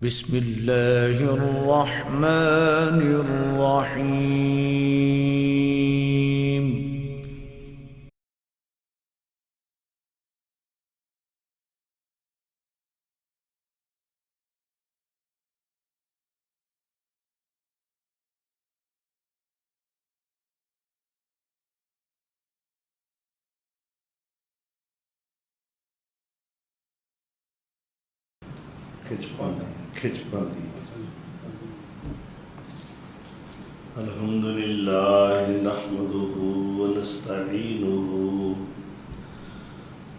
بسم الله الرحمن الرحيم. کھچ پاندی الحمد للہ نحمده ونستعینه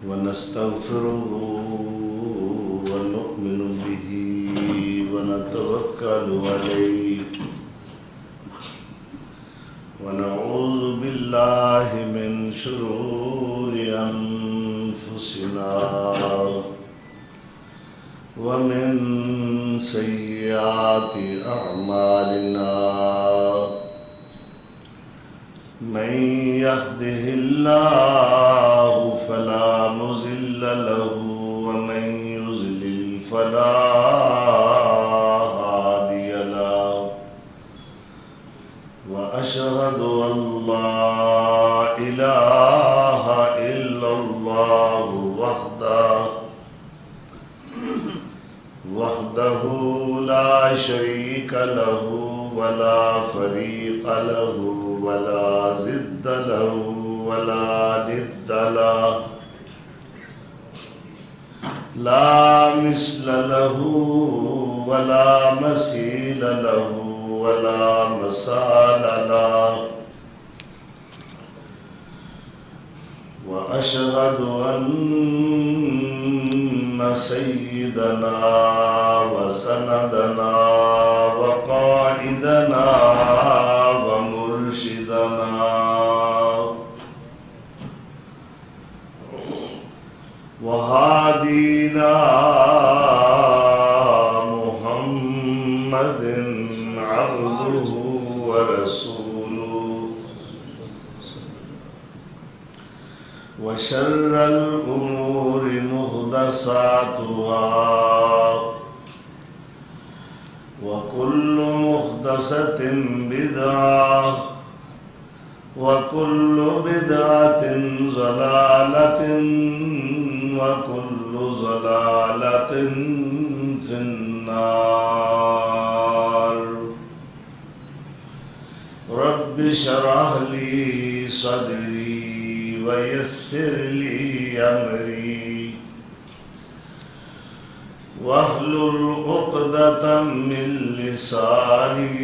ونستغفره ونؤمن به ونتوکل علیہ ونعوذ باللہ من شرور انفسنا ومن سيئات أعمالنا من يهده الله فلا مضل له ومن يضلل فلا هادي له وأشهد أن لا إله إلا الله وحده لا شريك له ولا فريق له ولا ضد له ولا ند له لا مثل له ولا مثيل له ولا مثال له وأشهد أن سيدنا وسندنا وقائدنا ومرشدنا وهادينا محمد عبده ورسوله وشر الأمور محدثاتها وكل محدثة بدعة وكل بدعة ضلالة وكل ضلالة في النار. رب اشرح لي صدري ويسر لي أمري واحلل عقدة من لساني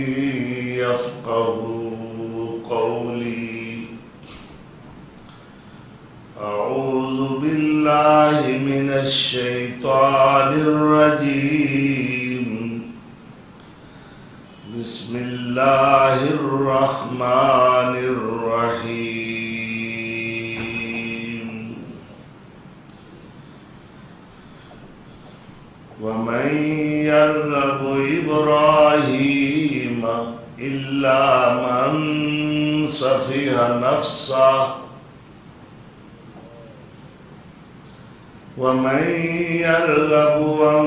يفقهوا قولي. أعوذ بالله من الشيطان الرجيم. بسم الله الرحمن الرحيم. ومن يرغب إبراهيم إلا من سفه نفسه ومن يرغب عن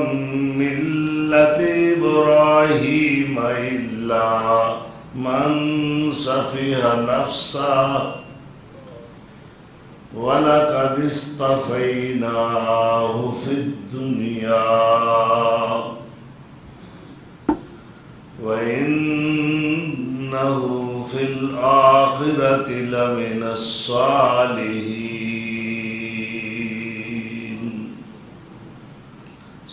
ملة إبراهيم إلا من سفه نفسه وَلَقَدِ اصْطَفَيْنَاهُ فِي الدُّنْيَا وَإِنَّهُ فِي الْآخِرَةِ لَمِنَ الصَّالِحِينَ.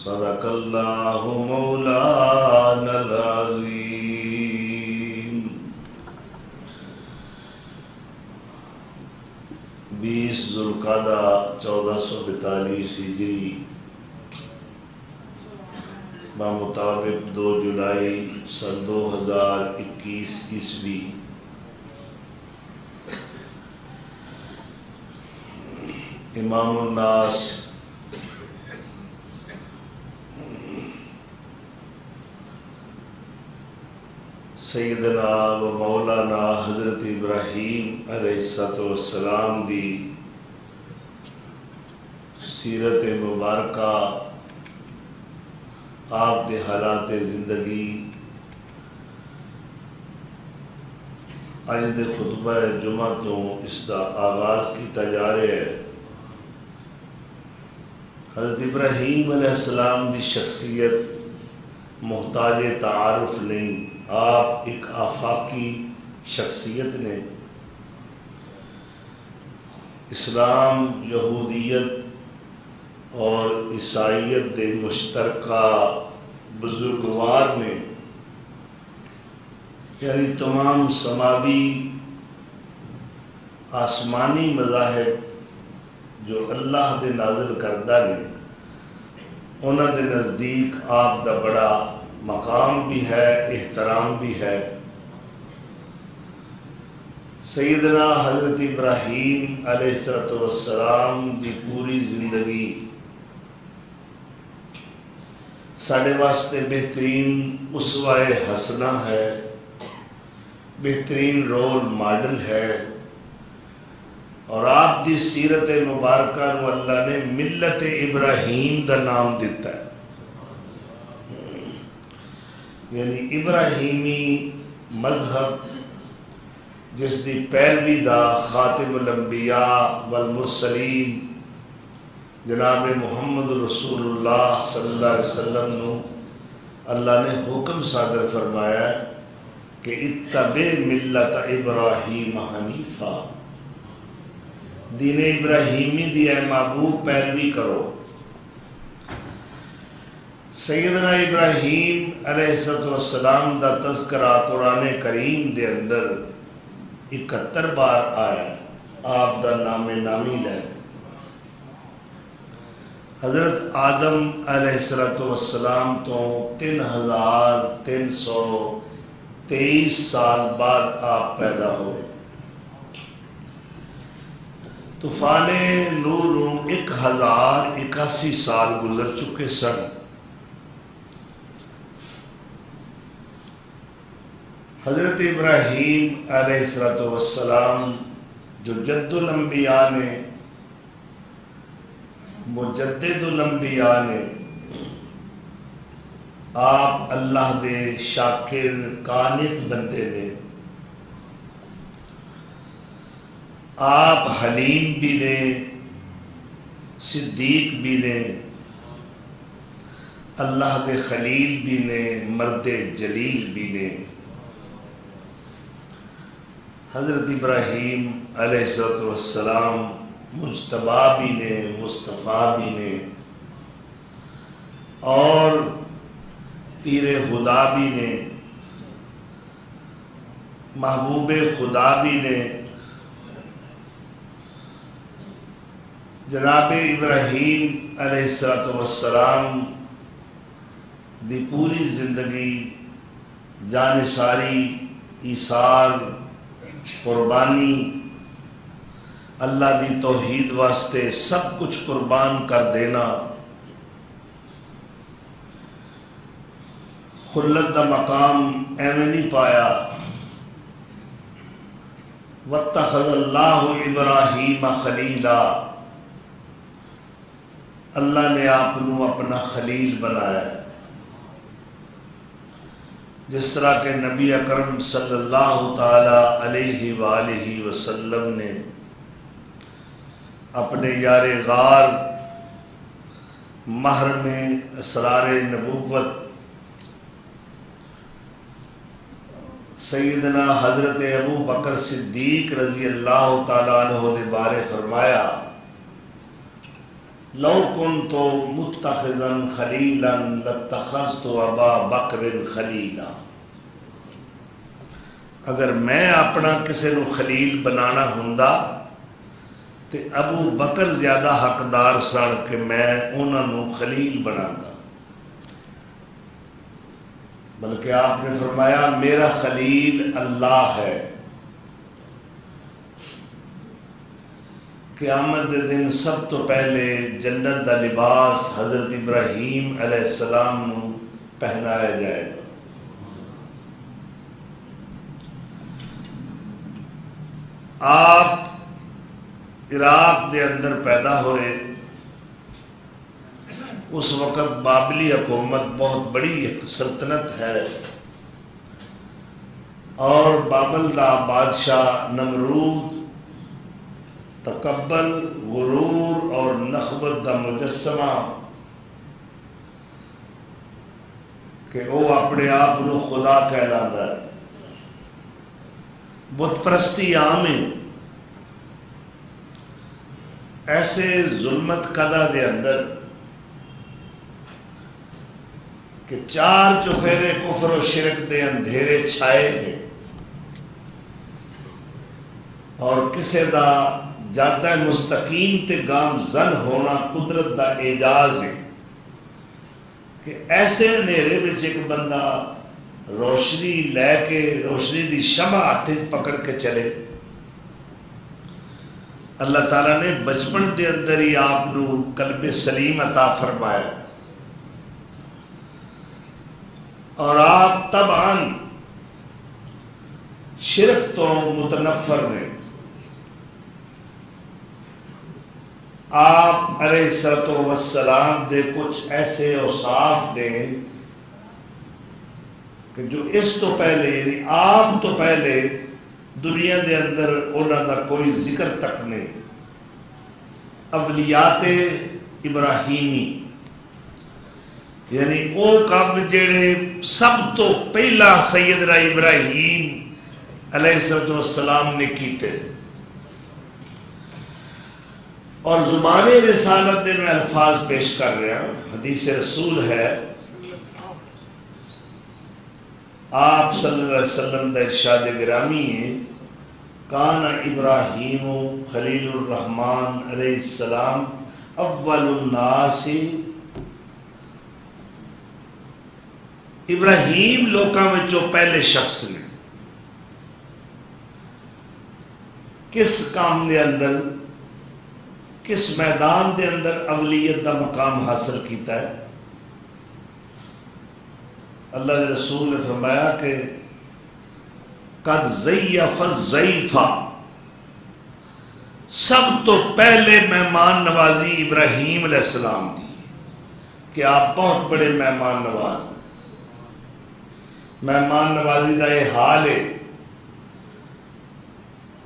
صدق اللہ مولانا العظیم. 20 ذوالقعدہ 1442 ہجری بمطابق 2 جولائی سن 2021 عیسوی امام الناس سیدنا و مولانا حضرت ابراہیم علیہ السلام دی سیرت مبارکہ آپ کے حالات زندگی اج دے خطبہ جمعہ تو اس کا آغاز کیتا جا رہا ہے۔ حضرت ابراہیم علیہ السلام دی شخصیت محتاج تعارف نہیں، آپ ایک آفاقی شخصیت نے۔ اسلام، یہودیت اور عیسائیت دے مشترکہ بزرگوار نے، یعنی تمام سماوی آسمانی مذاہب جو اللہ دے نازل کردہ نے، انہوں دے نزدیک آپ دا بڑا مقام بھی ہے، احترام بھی ہے۔ سیدنا حضرت ابراہیم علیہ السلام دی پوری زندگی ساڑھے واسطے بہترین اسوہ حسنہ ہے، بہترین رول ماڈل ہے، اور آپ دی سیرت مبارکہ نو اللہ نے ملت ابراہیم دا نام دیتا ہے، یعنی ابراہیمی مذہب جس دی پیروی دا خاتم الانبیاء والمرسلین جناب محمد رسول اللہ صلی اللہ علیہ وسلم نو اللہ نے حکم صادر فرمایا ہے کہ اتبع ملت ابراہیم حنیفا، دین ابراہیمی دی اے محبوب پیروی کرو۔ سیدنا ابراہیم علیہ السلام دا تذکرہ قرآن کریم دے اندر 71 بار آیا، آپ دا نام نامی لے۔ حضرت آدم علیہ السلام تو 3323 سال بعد آپ پیدا ہوئے۔ طوفان نوح 1081 سال گزر چکے سن۔ حضرت ابراہیم علیہ السلام جو جد الانبیاء نے، مجدد الانبیاء نے، آپ اللہ دے شاکر قانت بندے نے، آپ حلیم بھی نے، صدیق بھی نے، اللہ دے خلیل بھی نے، مرد جلیل بھی نے۔ حضرت ابراہیم علیہ السلام مجتبی بھی نے، مصطفیٰ بھی نے، اور پیر خدا بھی نے، محبوب خدا بھی نے۔ جناب ابراہیم علیہ السلام دی پوری زندگی جانثاری، ایثار، قربانی، اللہ دی توحید واسطے سب کچھ قربان کر دینا، خلت دا مقام ایویں نہیں پایا۔ واتخذ اللہ ابراہیم خلیلا، اللہ نے آپ کو اپنا خلیل بنایا ہے۔ جس طرح کہ نبی اکرم صلی اللہ تعالی علیہ وآلہ وسلم نے اپنے یار غار محرم اسرار نبوت سیدنا حضرت ابو بکر صدیق رضی اللہ تعالیٰ عنہ نے بارے فرمایا، لو کنت متخذا خلیلا لاتخذت ابا بکر خلیلا، اگر میں اپنا کسی نو خلیل بنانا ہوندا تے ابو بکر زیادہ حقدار سن کہ میں انہاں نو خلیل بنانا، بلکہ آپ نے فرمایا میرا خلیل اللہ ہے۔ قیامت دے دن سب تو پہلے جنت دا لباس حضرت ابراہیم علیہ السلام نو پہنایا جائے گا۔ آپ عراق دے اندر پیدا ہوئے، اس وقت بابلی حکومت بہت بڑی سلطنت ہے، اور بابل دا بادشاہ نمرود تکبر، غرور اور نخوت دا مجسمہ کہ وہ اپنے آپ کو خدا کہلاتا ہے، بت پرستی عام ہے۔ ایسے ظلمت قدا دے اندر کہ چار چفیرے کفر و شرک دے اندھیرے چھائے گئے، اور کسے دا جادہ مستقیم تے گامزن ہونا قدرت دا اعجاز ہے کہ ایسے اندھیرے وچ ایک بندہ روشنی لے کے، روشنی دی شمع ہاتھ پکڑ کے چلے۔ اللہ تعالیٰ نے بچپن دے اندر ہی آپ نو قلب سلیم عطا فرمایا، اور آپ طبعاً شرک تو متنفر نے۔ آپ علیہ السلام دے کچھ ایسے اوصاف نے کہ جو اس تو پہلے، یعنی آپ تو پہلے دنیا دے اندر انہوں دا کوئی ذکر تک نہیں۔ اولیات ابراہیمی، یعنی وہ کام جڑے سب تو پہلا سیدنا ابراہیم علیہ السلام نے کیتے، اور زبان رسالت میں الفاظ پیش کر رہا ہوں۔ حدیث رسول ہے، آپ صلی اللہ علیہ وسلم دا ارشاد گرامی ہے، کان ابراہیم خلیل الرحمن علیہ السلام اول الناس، ابراہیم لوکاں میں جو پہلے شخص نے کس کام دے اندر، کس میدان دے اندر اولیت دا مقام حاصل کیتا ہے؟ اللہ کے رسول نے فرمایا کہ قد ضیف الضیفہ، سب تو پہلے مہمان نوازی ابراہیم علیہ السلام دی، کہ آپ بہت بڑے مہمان نواز ہیں۔ مہمان نوازی کا یہ حال ہے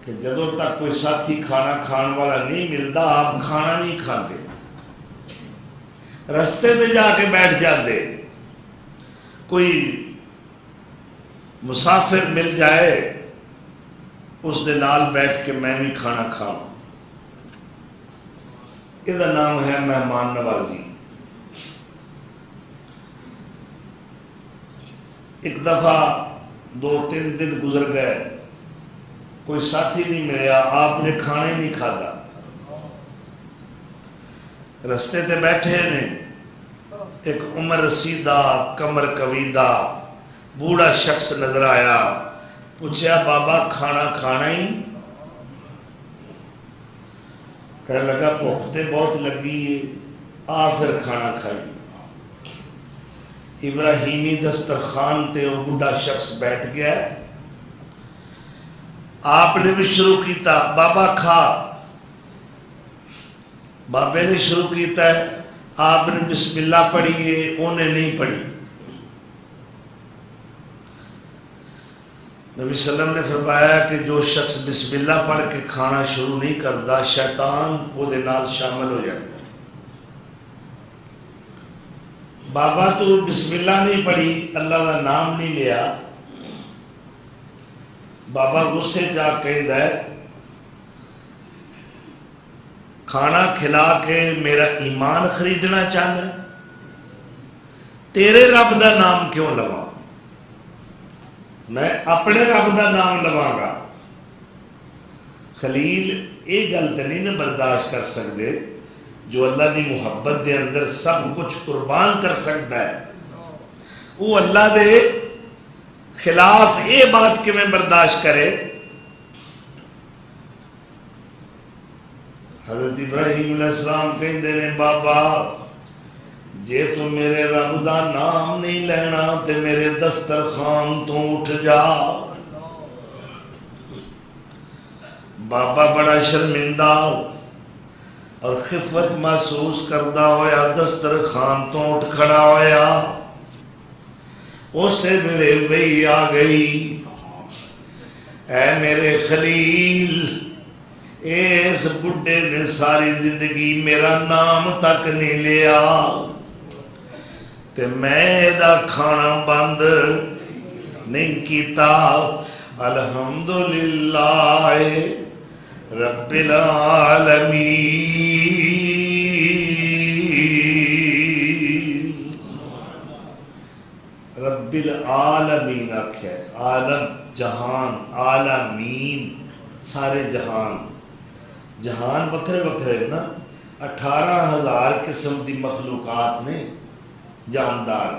کہ جدوں تک کوئی ساتھی کھانا کھان والا نہیں ملتا، آپ کھانا نہیں کھاتے، رستے تے جا کے بیٹھ جاتے۔ کوئی مسافر مل جائے، اس دے نال بیٹھ کے میں بھی کھانا کھاؤں، یہ نام ہے مہمان نوازی۔ ایک دفعہ 2-3 دن گزر گئے، کوئی ساتھی نہیں ملیا، آپ نے کھانا ہی نہیں کھادا، رستے تے بیٹھے نے، ایک عمر رسیدہ کمر کویدہ بوڑھا شخص نظر آیا، پوچھا بابا کھانا کھانا ہی؟ کہنے لگا بھوک تے بہت لگی ہے، آ پھر کھانا کھائی۔ ابراہیمی دسترخوان تے وہ بوڑھا شخص بیٹھ گیا، آپ نے بھی شروع کیتا، بابا کھا، بابے نے شروع کیتا ہے، آپ نے بسم اللہ پڑھی ہے، انہیں نہیں پڑھی۔ نبی صلی اللہ علیہ وسلم نے فرمایا کہ جو شخص بسم اللہ پڑھ کے کھانا شروع نہیں کرتا، شیطان وہ دے نال شامل ہو جاتا ہے۔ بابا تو بسم اللہ نہیں پڑھی، اللہ کا نام نہیں لیا، بابا غصے جا کہندا ہے کھانا کھلا کے میرا ایمان خریدنا چاہنا، تیرے رب دا نام کیوں لواں، میں اپنے رب دا نام لواں گا۔ خلیل یہ گل تو نہیں نہ برداشت کر سکتے جو اللہ دی محبت دے اندر سب کچھ قربان کر سکتا ہے، وہ اللہ دے خلاف یہ بات کہ میں برداشت کرے۔ حضرت ابراہیم علیہ السلام کہندے نے بابا جے تو میرے رب دا نام نہیں لینا تے میرے دسترخوان تو اٹھ جا۔ بابا بڑا شرمندہ، اور خفت محسوس کردا ہویا دسترخوان تو اٹھ کھڑا ہویا، اسے میرے وہی آ گئی، اے میرے خلیل، اس بڈھے نے ساری زندگی میرا نام تک نہیں لیا تے میں دا کھانا بند نہیں کیتا۔ الحمدللہ رب العالمین، رب العالمین آکھیا، عالم جہان، عالمین سارے جہان، جہان وکھرے وکھرے نا، 18,000 قسم دی مخلوقات نے، جاندار،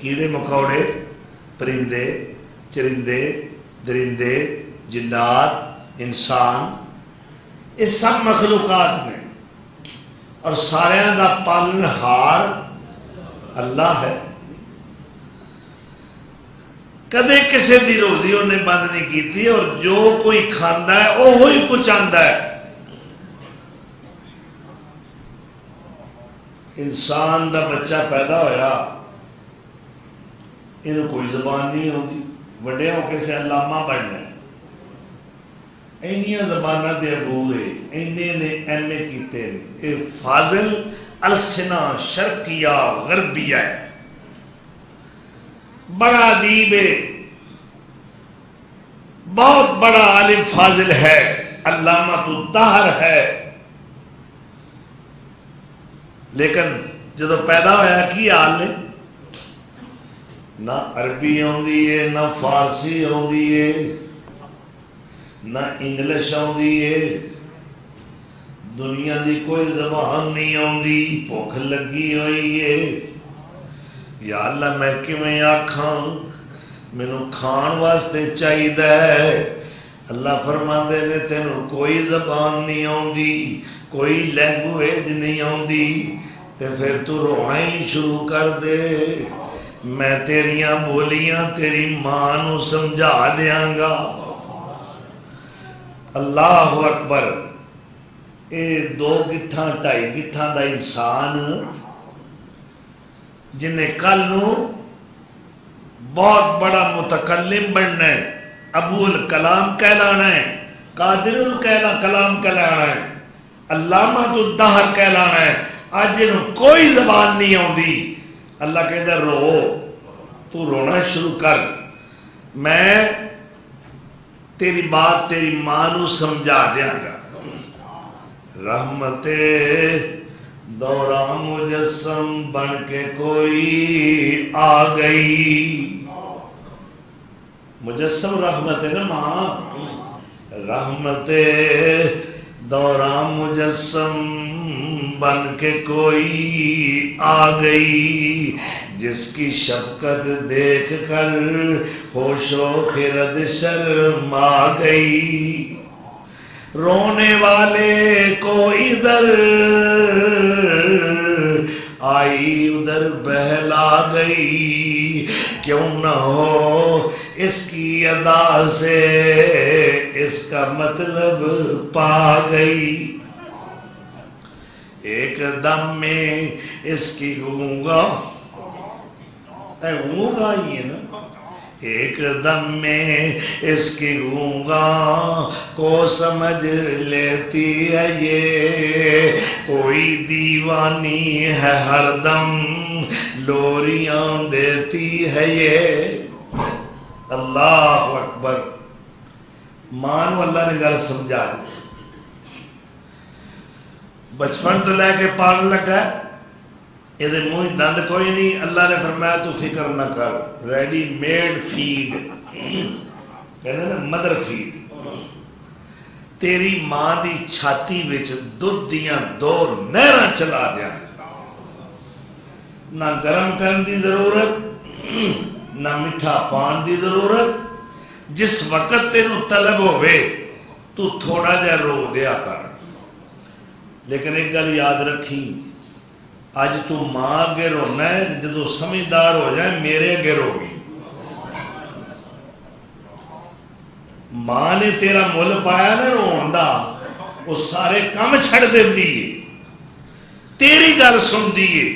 کیڑے مکوڑے، پرندے، چرندے، درندے، جنات، انسان، یہ سب مخلوقات نے، اور سارے دا پالن ہار اللہ ہے۔ کدے کسے دی روزی انہیں بند نہیں کیتی، اور جو کوئی کھاندا ہے وہی پہنچاندا ہے۔ انسان دا بچہ پیدا ہویا، انہوں کوئی زبان نہیں ہوتی، وڈے ہو کے سے علامہ بننا ہے، اینیاں زبانہ دے عبور ہے، اینے نے ایم اے کیتے ہیں، اے فاضل السنہ شرقیہ غربیہ ہے، بڑا ادیب ہے، بہت بڑا عالم فاضل ہے، علامہ الدہر ہے، لیکن جدو پیدا ہویا کی حال ہے، نہ عربی ہوندی ہے، نہ فارسی ہوندی ہے، نہ انگلش ہوندی ہے، دنیا دی کوئی زبان نہیں ہوندی، بھوک لگی ہوئی ہے، یا اللہ میں کیویں آکھاں، مینوں کھان واسطے چاہیدا ہے۔ اللہ فرماندے نے تینوں کوئی زبان نہیں ہوندی، کوئی لینگویج نہیں ہوندی، تے پھر تو رونا ہی شروع کر دے، میں تیریاں بولیاں تیری ماں نو سمجھا دیاں گا۔ اللہ اکبر، اے 2 گٹھاں 2.5 گٹھاں دا انسان جنہیں کل نو بہت بڑا متکلم بننا ہے، ابو الکلام کہلانا ہے، قادر الکلام کہلانا ہے، علامہ الدہر کہلانا ہے، آج انہوں کوئی زبان نہیں ہوندی، اللہ کہتا رو، تو رونا شروع کر، میں تیری بات تیری ماں نو سمجھا دیاں گا۔ رحمت دوران مجسم بن کے کوئی آ گئی، مجسم رحمت ہے نا ماں، رحمت دوران مجسم بن کے کوئی آ گئی، جس کی شفقت دیکھ کر ہوش و خرد شرما گئی، رونے والے کو ادھر آئی ادھر بہلا گئی، کیوں نہ ہو اس کی ادا سے اس کا مطلب پا گئی، ایک دم میں اس کی گونگا، گونگا ہی ہے نا، ایک دم میں اس کی گونگا کو سمجھ لیتی ہے یہ، کوئی دیوانی ہے ہر دم لوریاں دیتی ہے یہ۔ اللہ اکبر، مانو اللہ نے گل سمجھا دی، بچپن تو لے کے پال لگا، یہ منہ دند کوئی نہیں، اللہ نے فرمایا تو فکر نہ کر، ریڈی میڈ فیڈ، کہتے ہیں نا مدر فیڈ، تیری ماں دی چھاتی وچ دودھ دیاں 2 نہراں چلا دیا، نہ گرم کرن دی ضرورت نہ میٹھا پان دی ضرورت، جس وقت تینوں طلب ہوئے تو تھوڑا جا رو دیا کر، لیکن ایک گل یاد رکھی، آج تو ماں اگے رونا ہے، جدو سمجھدار ہو جائے میرے اگے رو گی، ماں نے تیرا مل پایا نا رون دا، وہ سارے کام چھڑ دیندی ہے، تیری گل سنتی ہے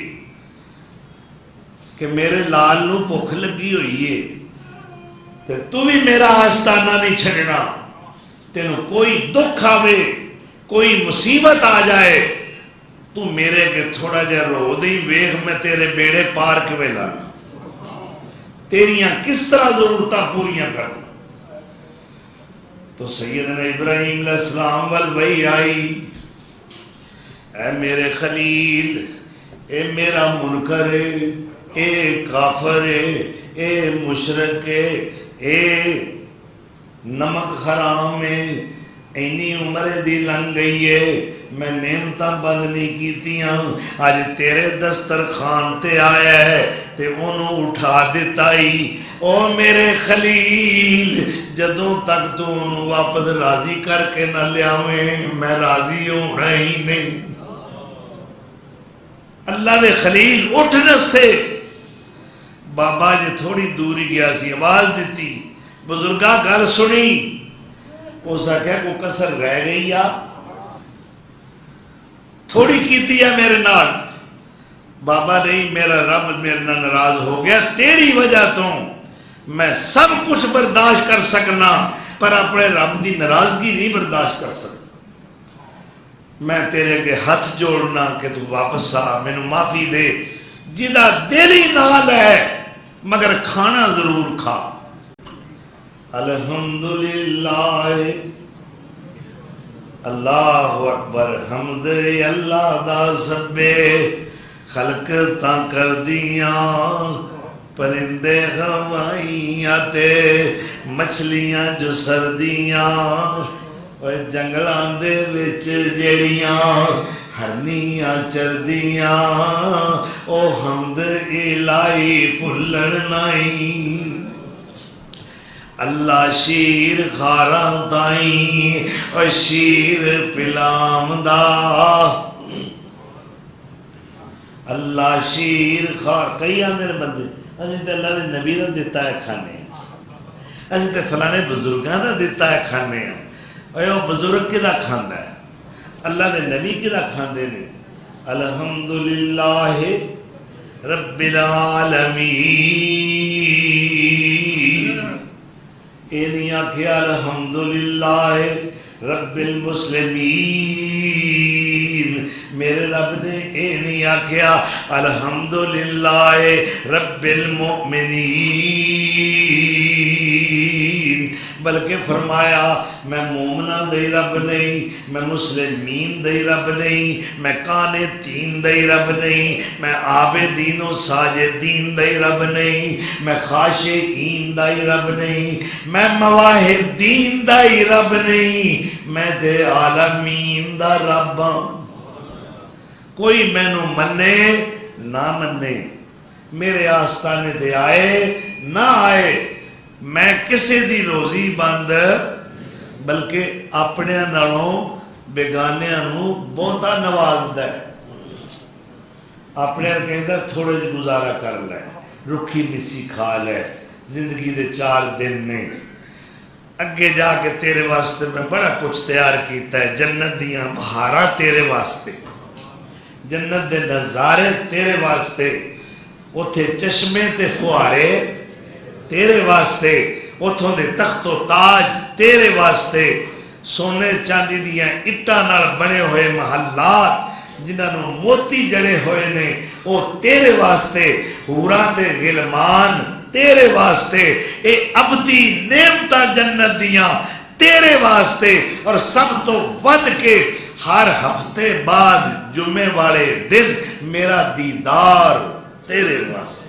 کہ میرے لال نو بھوک لگی ہوئی ہے تے تو بھی میرا آستانہ نہیں چھڑنا، تینوں کوئی دکھ آوے کوئی مصیبت آ جائے تو میرے کے تھوڑا جا رو دی، ویخ میں تیرے بیڑے پار کے ویلا تیریاں کس طرح ضرورتاں پوریاں کرنا۔ تو سیدنا ابراہیم علیہ السلام وہی آئی، اے میرے خلیل، اے میرا منکر ہے، اے کافر ہے، اے مشرک ہے، اے نمک حرام ہے، اینی عمر دی لنگ گئی ہے، میں نعمتاں بند نہیں کیتیاں، آج تیرے دسترخوان تے آیا ہے تے انہوں اٹھا دیتا ہی۔ او میرے خلیل، جدوں تک تو انہوں واپس راضی کر کے نہ لیاویں میں راضی ہونا ہی نہیں۔ اللہ دے خلیل اٹھنے سے بابا جی تھوڑی دوری گیا سی، آواز دیتی، بزرگاں گل سنی، اس آخیا کو کسر رہ گئی یا تھوڑی کیتی ہے میرے نال؟ بابا نہیں، میرا رب میرے نال ناراض ہو گیا، تیری وجہ تو میں سب کچھ برداشت کر سکنا پر اپنے رب دی ناراضگی نہیں برداشت کر سکتا۔ میں تیرے کے ہاتھ جوڑنا کہ تو واپس آ، میں نے معافی دے، جدا دلی نال ہے مگر کھانا ضرور کھا۔ الحمدللہ، اللہ اکبر، حمد اللہ دا سبے، خلق تاں کر دیاں پرندے ہوائیاں تے مچھلیاں جو سردیاں، اور جنگلاں دے وچ جیڑیاں ہرنیاں چردیاں، او حمد الہی بھلن نہیں۔ اللہ شیر خاراں تائیں اور شیر پلام دا، اللہ شیر خار، کئی آندھر بندے اسے تے اللہ دے نبی دا دیتا ہے کھانے، اسے تے فلانے بزرگاں دا دیتا ہے کھانے، اور وہ بزرگ کی دا کھاندہ ہے، اللہ دے نبی کی دا کھاندے نے۔ الحمدللہ رب العالمین، اے نہیں آکھیا الحمدللہ رب المسلمین، میرے رب نے اے نہیں آکھیا الحمدللہ رب المؤمنین، بلکہ فرمایا میں مومنہ دے رب نہیں، میں مسلمین دے رب نہیں، میں قانتین دے رب نہیں، میں عابدین و ساجدین دے رب نہیں، میں خاشعین دے رب نہیں، میں مواحدین دے رب نہیں، میں دے عالمین دا رب ہوں۔ کوئی میں نو منے نہ منے، میرے آستانے دے آئے نہ آئے، میں کسی دی روزی بند بلکہ اپنے نالوں بیگانے نو بہتا نواز دے، اپنے کہندہ تھوڑے جو گزارا کر لے، رکھی مسی کھا لے، زندگی دے 4 دن نے، اگے جا کے تیرے واسطے میں بڑا کچھ تیار کیتا ہے، جنت دیاں بہارا تیرے واسطے، جنت دے نظارے تیرے واسطے، اتھے چشمے تے فوارے تیرے واسطے، اتھوں دے تخت و تاج تیرے واسطے، سونے چاندی دیاں اٹا نال بنے ہوئے محلات جنہوں موتی جڑے ہوئے نے وہ تیرے واسطے، حوراں تے غلمان تیرے واسطے، اے ابدی نعمتاں جنت دیاں تیرے واسطے، اور سب تو ود کے ہر ہفتے بعد جمعے والے دن میرا دیدار تیرے واسطے۔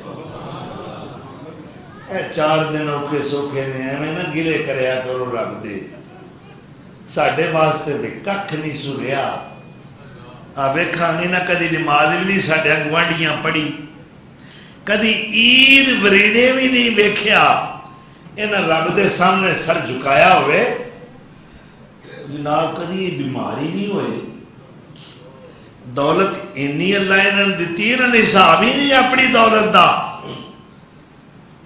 اے 4 دن اوکھے سوکھے نے ہیں، میں نہ گلے کریا کرو رب دے، ساڑھے واسطے دے ککھ نہیں سنیا، ویکھاں گے نہ کدی نماز بھی نہیں ساڑھے گوانڈیاں پڑھی، کدی عید وریڑے بھی نہیں ویکھیا، انہاں رب دے سامنے سر جھکایا ہوئے، جناب کدی بیماری نہیں ہوئے، دولت انی اللہ انہاں دیتی، انہاں نے حساب ہی نہیں اپنی دولت دا،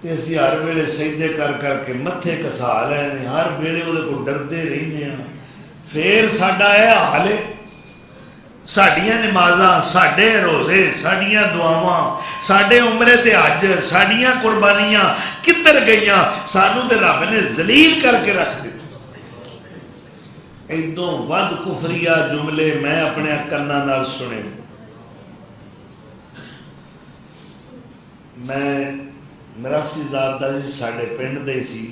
تے اسی ہر ویلے سجدے کر کر کے متھے کسا لینے، ہر ویلے وہ کو ڈردے رہنے ہیں، پھر ساڈا ہے حالے ساڈیاں نمازاں، ساڈے روزے، ساڈیاں دعاواں، ساڈے عمرے تے حج، ساڈیاں قربانیاں کدھر گئیاں؟ سانوں تے رب نے ذلیل کر کے رکھ دتا۔ ایدوں ود کفریہ جملے میں اپنے کناں نال سنے۔ میں مراسی ذات دا ساڈے پنڈ دے سی،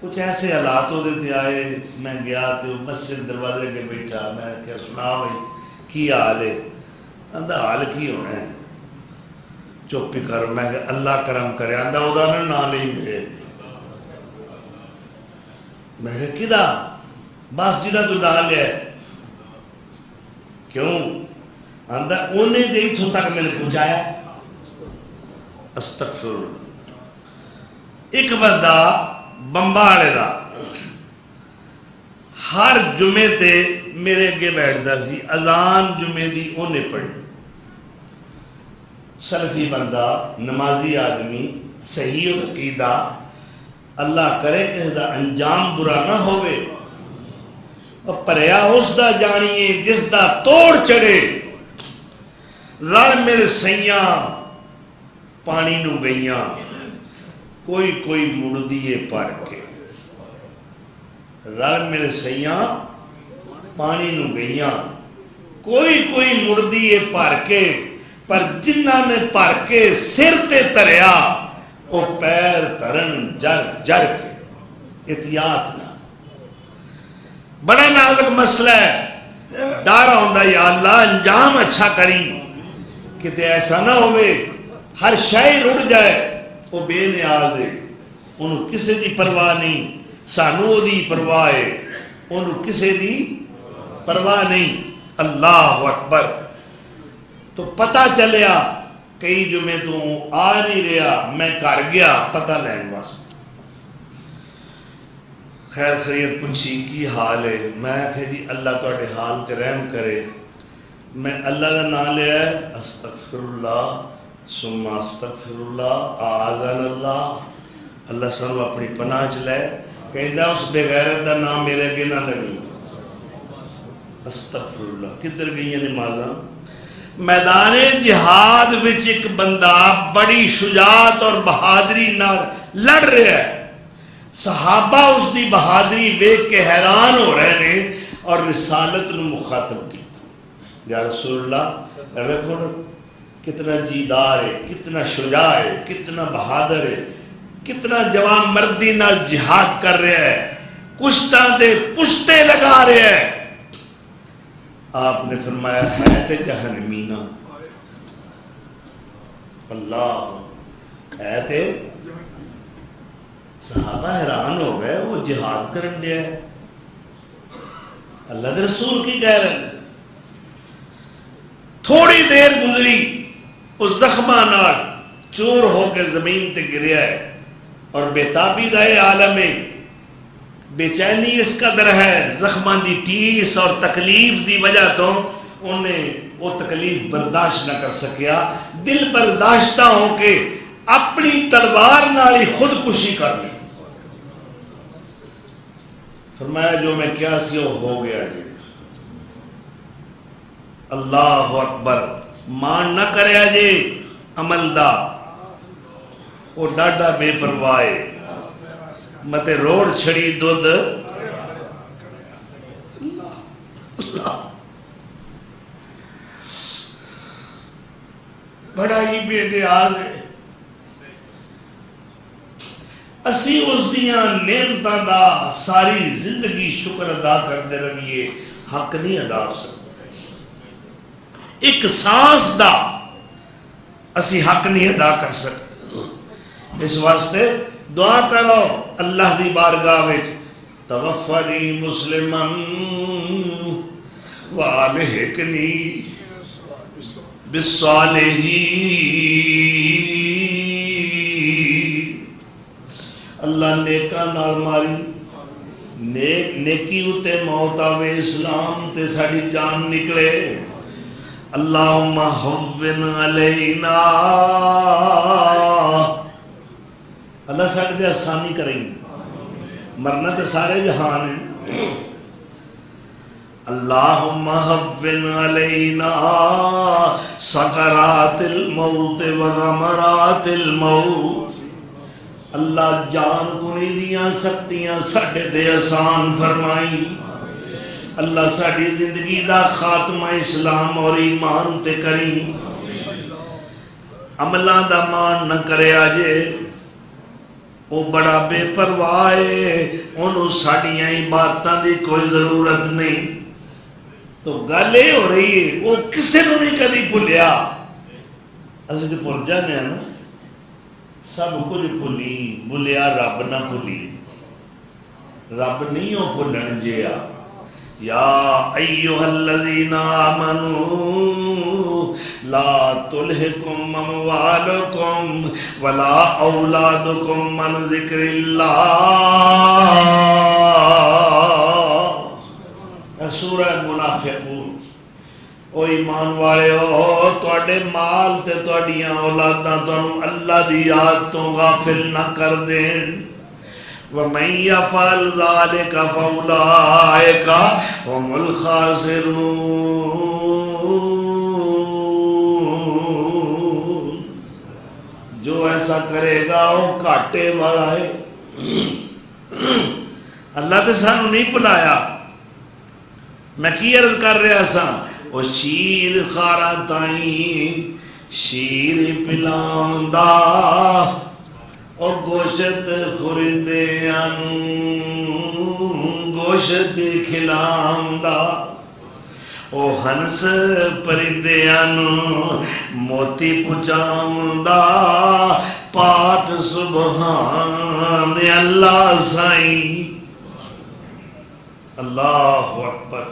کچھ ایسے حالات ہوتے تھے آئے، میں گیا تو مسجد دروازے کے بیٹھا، میں کیا سنا بھائی کی حال ہے؟ آندا حال کی ہونا ہے؟ چپ ہی کر، میں کہ اللہ کرم کرے، آندا او دا نہ لئی میرے، میں کہ کدا؟ بس جنہ تو نہ لیا ہے، کیوں؟ آندا انہیں دے اتھوں تک میں نے پہنچایا۔ استغفر اللہ۔ ایک بندہ بمباڑے دا ہر جمعے تے میرے اگے بیٹھدا سی، اذان جمعے دی اونے پڑھی، سلفی بندہ، نمازی آدمی، صحیح عقیدہ، اللہ کرے کہ اس دا انجام برا نہ ہوئے، اور پریا اس دا جانیے جس دا توڑ چڑھے، رل مل سیاں پانی نو گئیاں، کوئی کوئی مڑدیے پر کے، رل مل سیاں پانی نو گئیاں، کوئی کوئی مڑدیے پر کے، پر جنہ نے پر کے سر تے تریا، وہ پیر ترن جر جر کے، احتیاط نہ۔ بڑا نازک مسئلہ ہے، ڈر ہوندا یا اللہ انجام اچھا کری، کتے ایسا نہ ہوئے ہر شے رڑ جائے، وہ بے نیاز ہے، انہوں کسے دی پرواہ نہیں، سانو دی پرواہ ہے، انہوں کسے دی پرواہ نہیں۔ اللہ اکبر۔ تو پتہ چلیا کئی جمعے تو آ نہیں رہا، میں کر گیا پتہ لین واسطے، خیر خیریت پوچھی کی حال ہے؟ میں کہ جی اللہ تواڈے حال تے رحم کرے، میں اللہ کا نام لیا ہے، استغفر اللہ ثم استغفر اللہ، اعاذنا اللہ، اللہ سانو اپنی پناہ چ لے، کہندا اس بے غیرت دا نام میرے اگے نہ لگی، استغفر اللہ۔ کدھر گئی ہیں نمازاں؟ میدان جہاد وچ ایک بندہ بڑی شجاعت اور بہادری نال لڑ رہا ہے، صحابہ اس دی بہادری دیکھ کے حیران ہو رہے ہیں اور رسالت نو مخاطب کیتا، یا رسول اللہ رکھو کتنا جیدار ہے، کتنا شجاع ہے، کتنا بہادر ہے، کتنا جوان مردی نال جہاد کر رہا ہے، کشتاں دے پشتے لگا رہا ہے۔ آپ نے فرمایا ہے تے جہنمینا، اللہ ہے تے، صحابہ حیران ہو گئے، وہ جہاد کرن دیا ہے، اللہ دے رسول کی کہہ رہے ہیں۔ تھوڑی دیر گزری، اس زخمہ نال چور ہو کے زمین تے گریا ہے، اور بیتابی دائے عالم میں بے چینی اس قدر ہے، زخمان دی ٹیس اور تکلیف دی وجہ تو انہیں وہ تکلیف برداشت نہ کر سکیا، دل برداشتہ ہو کے اپنی تلوار نالی خودکشی کر لی۔ فرمایا جو میں کیا سی وہ ہو گیا جی۔ اللہ اکبر۔ مان نہ کریا جی عمل دا، وہ ڈاڈا بے پروائے، متے روڑ چھڑی دودھ، بڑا ہی بے نیاز ہے۔ اسی اس دیاں نعمتاں دا ساری زندگی شکر ادا کرتے رہیے، حق نہیں ادا سکتے، ایک سانس دا اسی حق نہیں ادا کر سکتے۔ اس واسطے دعا کرو اللہ دی بارگاہ میں، توفنی مسلمن والحقنی بالصالحین۔ اللہ نیکاں نال ماری، نیکی اتے موت آوے، اسلام تے ساڑی جان نکلے۔ اللہم حوّن علینا، اللہ ساڑھے دے آسانی کریں، مرنا تے سارے جہان ہیں۔ اللہم ہون علینا سکرات الموت وغمرات الموت. اللہ جان کنی دیاں سختیاں ساڑھے دے آسان فرمائی. اللہ ساڑھی زندگی دا خاتمہ اسلام اور ایمان تے کری. عملہ دا مان نہ کرے آجے وہ بڑا بے پروائے انہوں ساڑھیاں عبادتاں دی کوئی ضرورت نہیں. تو گالے ہو رہی ہے وہ کسے نو نہیں کدی بھولیا. اسے تو بھول جانے ہیں نا سب کچھ بھولی بھولیا رب نہ بھولی. رب نہیں ہو بھولن جیا. یا ایوہ الذین آمنوا لا تلہکم اموالکم ولا اولادکم من ذکر اللہ. سورہ منافقون. او ایمان والے ہو تواڈے مال تے تواڈیاں اولاداں تانوں اللہ دی یاد تو غافل نہ کر دین. وَمَنْ يَفْعَلْ ذَلِكَ فَأُولَئِكَ هُمُ الْخَاسِرُونَ. جو ایسا کرے گا وہ کاٹے والا ہے. اللہ تے سانو نہیں بلایا. میں کی عرض کر رہا سا وہ شیر خارا تائیں شیر پلام دا اور گوشت خوردیاں گوشت کھلام دا. او ہنس پرندیاں موتی پچام دا. پاک سبحان اللہ سائیں. اللہ اکبر.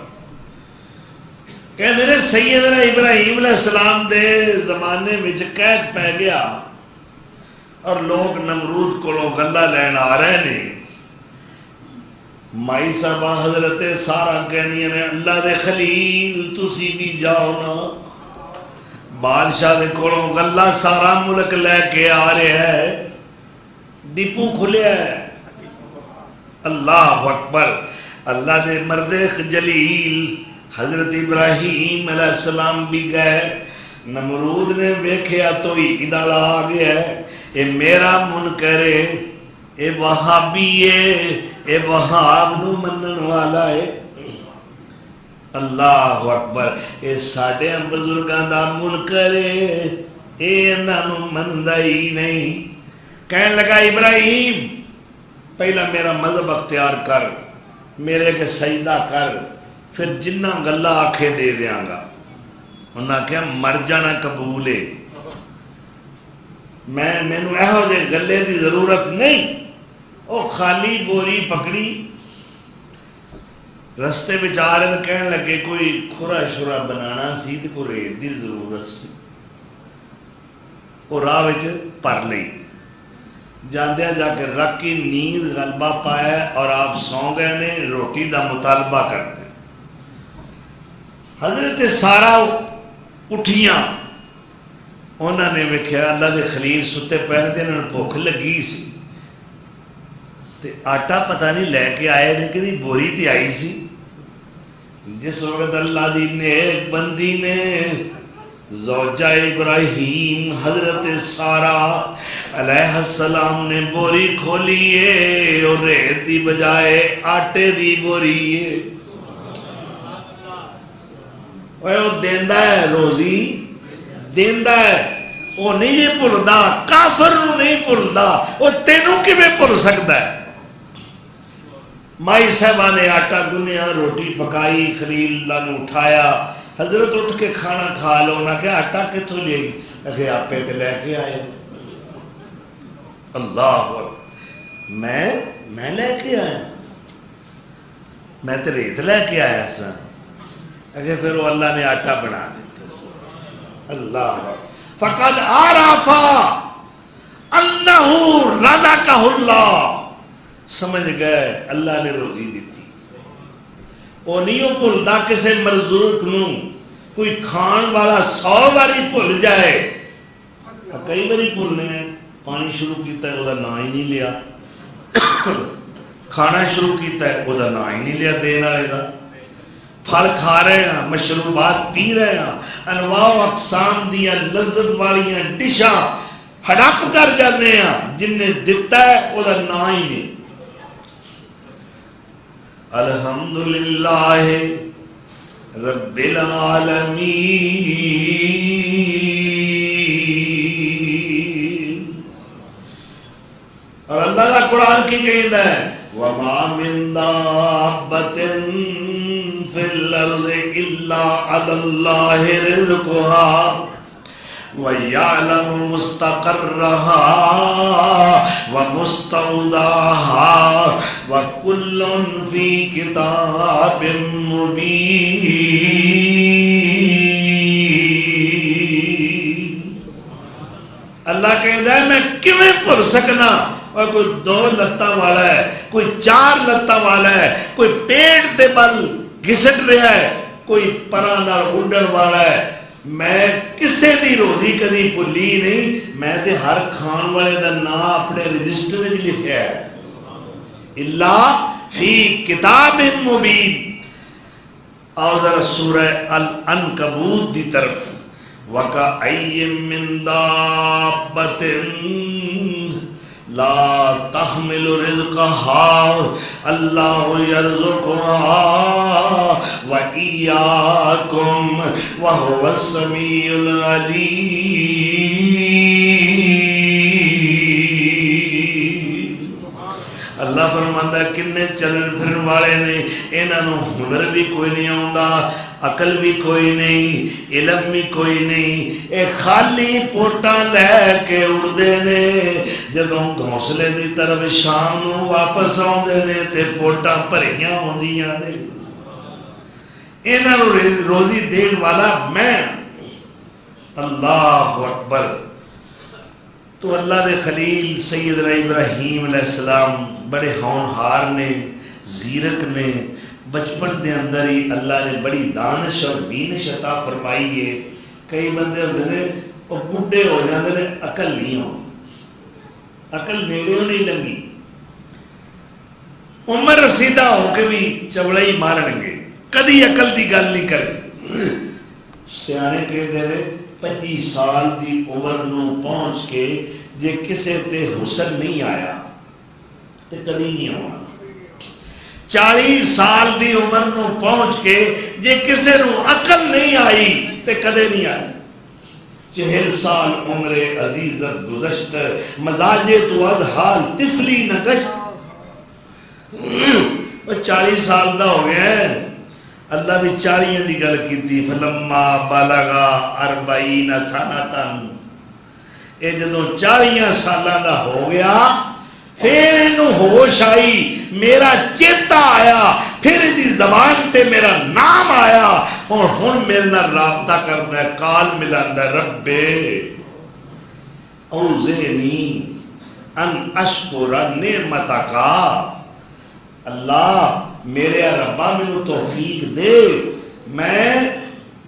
کہ میرے سیدنا ابراہیم علیہ السلام دے زمانے میں قید پہ گیا اور لوگ نمرود کو غلہ لین آ رہے نے. مائی صاحبہ حضرت سارا کہنی نے اللہ دے خلیل تسی بھی جاؤ نا. بادشاہ دے کولوں غلہ سارا ملک لے کے آ رہے ہے. ڈپو کھلیا ہے. اللہ اکبر. اللہ دے مرد جلیل حضرت ابراہیم علیہ السلام بھی گئے. نمرود نے ویکھیا تو ہی ادالا آ گیا ہے. اے میرا منکر ہے, اے وہابی ہے, اے وہاب نو منن والا ہے. اللہ اکبر. اے ساڑھے بزرگاں دا منکر ہے, اے انہاں نو مندا ہی نہیں. کہنے لگا ابراہیم پہلا میرا مذہب اختیار کر, میرے کے سجدہ کر, پھر جنہ گلہ آنکھیں دے دیاں گا. انہاں کہا مر جانا قبول ہے, میں نو ایہو جے گلے دی ضرورت نہیں. او خالی بوری پکڑی رستے بچارن کہنے لگے کوئی کھرا شرا بنانا سی تے کوئی ریت دی ضرورت سی. او راہ وچ پر لئی جاندیا جا کے رکھ کی نیند غلبہ پایا اور آپ سو گئے نے روٹی دا مطالبہ کرتے. حضرت سارا اٹھیاں انہوں نے ویکھیا اللہ دے خلیل ستے پہنے دے انہوں نے بھوک لگی سی تے آٹا پتہ نہیں لے کے آئے نے کہ نہیں بوری تے آئی سی. جس وقت اللہ دی نیک بندی نے زوجہ ابراہیم حضرت سارا علیہ السلام نے بوری کھولیے اور ریت دی بجائے آٹے دی بوری ہے. وہ دیندہ ہے روزی دیندہ ہے. وہ نہیں یہ بھولدا کافر نو نہیں بھولدا. وہ تینوں کی میں بھول سکتا ہے. مائی صاحبہ نے آٹا گنیا روٹی پکائی خلیل اللہ نے اٹھایا. حضرت اٹھ کے کھانا کھا لو. نہ کہ آٹا کتوں لے کہ آپے تے لے کے آئے. اللہ میں لے کے آیا, میں تے ریت لے کے آیا سا. اگر پھر وہ اللہ نے آٹا بنا دیتا. اللہ فقد عرف انہ رزقہ اللہ. سمجھ گئے اللہ نے روزی دیتی. وہ نہیں ہو بھولدا کسے مرزوق نو. کوئی کھان والا 100 باری بھول جائے. کئی باری بھولنے ہیں. پانی شروع کیتا ہے وہ دا نا ہی نہیں لیا. کھانا شروع کیتا ہے وہ دا نا ہی نہیں لیا دین والے دا. پھل کھا رہے ہیں، مشروبات پی رہے ہیں، انواع و اقسام دیا لذت والیاں ڈشاں ہڑپ کر جانے ہیں، جن نے دتا ہے وہ نا ہی نہیں۔ الحمدللہ رب العالمین۔ اور اللہ کا قرآن کی کہتا ہے وَمَا مِن دَابَّةٍ فِي الْأَرْضِ إِلَّا عَلَى اللَّهِ رِزْقُهَا وَيَعْلَمُ مُسْتَقَرَّهَا وَمُسْتَوْدَاهَا وَكُلٌّ فِي كِتَابٍ مُبِينٍ۔ اللہ کہتا ہے میں کیویں بھول سکنا، اور کوئی 2 لتاں والا ہے، کوئی 4 لتاں والا ہے، کوئی پیڑ دے بل گھسٹ رہا ہے، کوئی پراں نال اڈن والا ہے۔ میں کسے دی روزی کدی بھلی نہیں، میں تے ہر کھان والے دا نام اپنے رجسٹر وچ لکھیا ہے، الا فی کتاب مبین۔ اور ذرا سورہ العنکبوت دی طرف وَكَأَيٍّ مِّن دَابَّةٍ لا تحمل رزقها اللہ یرزقها وإیاکم وهو السمیع العلیم۔ اللہ فرماتا ہے کنے چلن پھرن والے نے، انہوں ہنر بھی کوئی نہیں آؤندا، عقل بھی کوئی نہیں، علم بھی کوئی نہیں، اے خالی پوٹاں لے کے اڑدے نے، جدوں گھونسلے دی طرف شام نو واپس آؤندے نے تے پوٹاں بھریاں ہوندیاں نے۔ انہاں نو روزی دین والا میں، اللہ اکبر۔ تو اللہ دے خلیل سیدنا ابراہیم علیہ السلام بڑے ہونہار نے، زیرک نے، بچپن دے اندر ہی اللہ نے بڑی دانش اور بینش عطا فرمائی ہے۔ کئی بندے ہوتے ہیں وہ بڈھے ہو جاتے ہیں، عقل نہیں ہو، عقل نیڑے نہیں لگی، عمر رسیدہ ہو کے بھی چوڑائی مارن گے، کدی عقل دی گل نہیں کرنی۔ سیانے کہتے ہیں 25 سال دی عمر نو پہنچ کے جے کسے تے حسن نہیں آیا تے کدی نہیں ہونا۔ 40 سال دی عمر نو پہنچ کے جے کسے نو عقل نہیں آئی تے کدے نہیں آئی۔ 40 سال عمر عزیزت گزشت، مزاجے تو از حال طفلی نہ گشت۔ 40 سال دا ہو گیا ہے، اللہ بھی 40 دی گل کیتی فلما بالغا 40 سنتن۔ اے جدوں 40 سالاں دا ہو گیا پھر انہوں ہوش آئی، میرا چیتا آیا، پھر دی زبان تے میرا نام آیا، اور ہن میرے نال رابطہ کردا ہے، کال ملاندا ہے، رب اوزعنی ان اشکر نعمتک۔ اللہ میرے ربا مینوں توفیق دے میں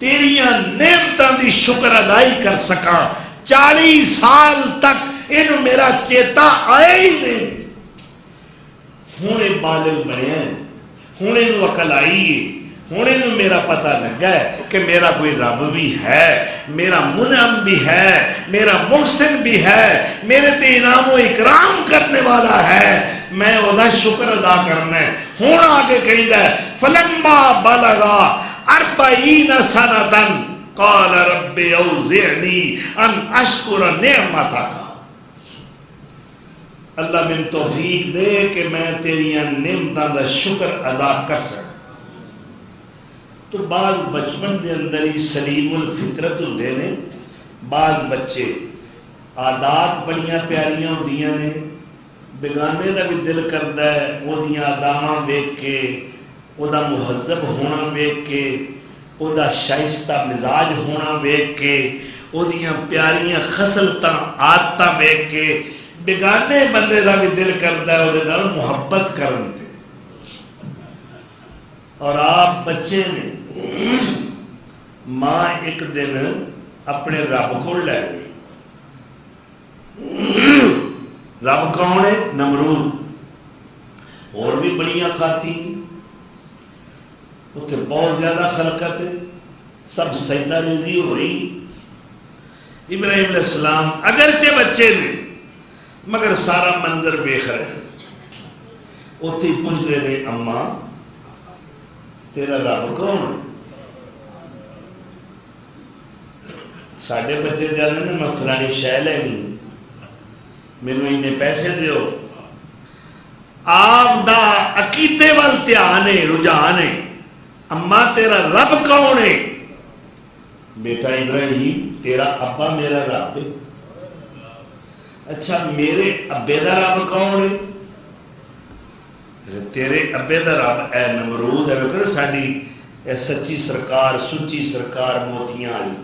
تیریاں نعمتاں دی شکر ادائی کر سکاں۔ 40 سال تک انہوں میرا چیتا آیا ہی نہیں، ہوں بالغ بنے ہیں، ہوں انہوں عقل آئی ہے، ہوں انہوں میرا پتہ لگا ہے کہ میرا کوئی رب بھی ہے، میرا منعم بھی ہے، میرا محسن بھی ہے، میرے تے انعام و اکرام کرنے والا ہے، میں اودا شکر ادا کرنا ہے۔ ہوں آگے کہیں ہے فلما بلغا 40 سنتن قال رب اوزعنی ان اشکر نعمتک۔ اللہ من توفیق دے کہ میں تیریاں نعمتاں دا شکر ادا کر سکوں۔ تو بعض بچپن دے اندر ہی سلیم الفطرت ہوندے نے، بعض بچے عادات بڑیاں پیاریاں ہوندیاں نے، بیگانے دا بھی دل کردا ہے وہ دیاں اداواں ویکھ کے، او دا مہذب ہونا ویکھ کے، او دا شائستہ مزاج ہونا ویکھ کے، او دیاں پیاریاں خصلتاں عادتاں ویکھ کے، بیگانے بندے دا بھی دل کردا ہے او دے نال محبت کرن تے۔ اور آپ بچے نے ماں ایک دن اپنے رب کو لے گئی۔ رب کون ہے؟ نمرود، اور بھی بڑیاں خاتین۔ اتنے بہت زیادہ خلقت ہے، سب سجدہ ریزی ہو رہی۔ ابراہیم علیہ السلام اگرچہ بچے نے مگر سارا منظر ویکھ رہے، اتنے پوچھتے رہے اماں تیرا رب کون ہے؟ ساڈے بچے جانے نا میں فلانی شے لینی، مینوں اینے پیسے دیو۔ آپ دا عقیدے وال دھیان ہے، رجحان ہے، اماں تیرا رب کون ہے؟ بیٹا ابراہیم تیرا ابا میرا رب ہے۔ اچھا میرے ابے دا رب کون ہے؟ تیرے ابے دا رب اے نمرود ہے، ویکھو ساڈی اے سچی سرکار سچی سرکار موتیاں والی،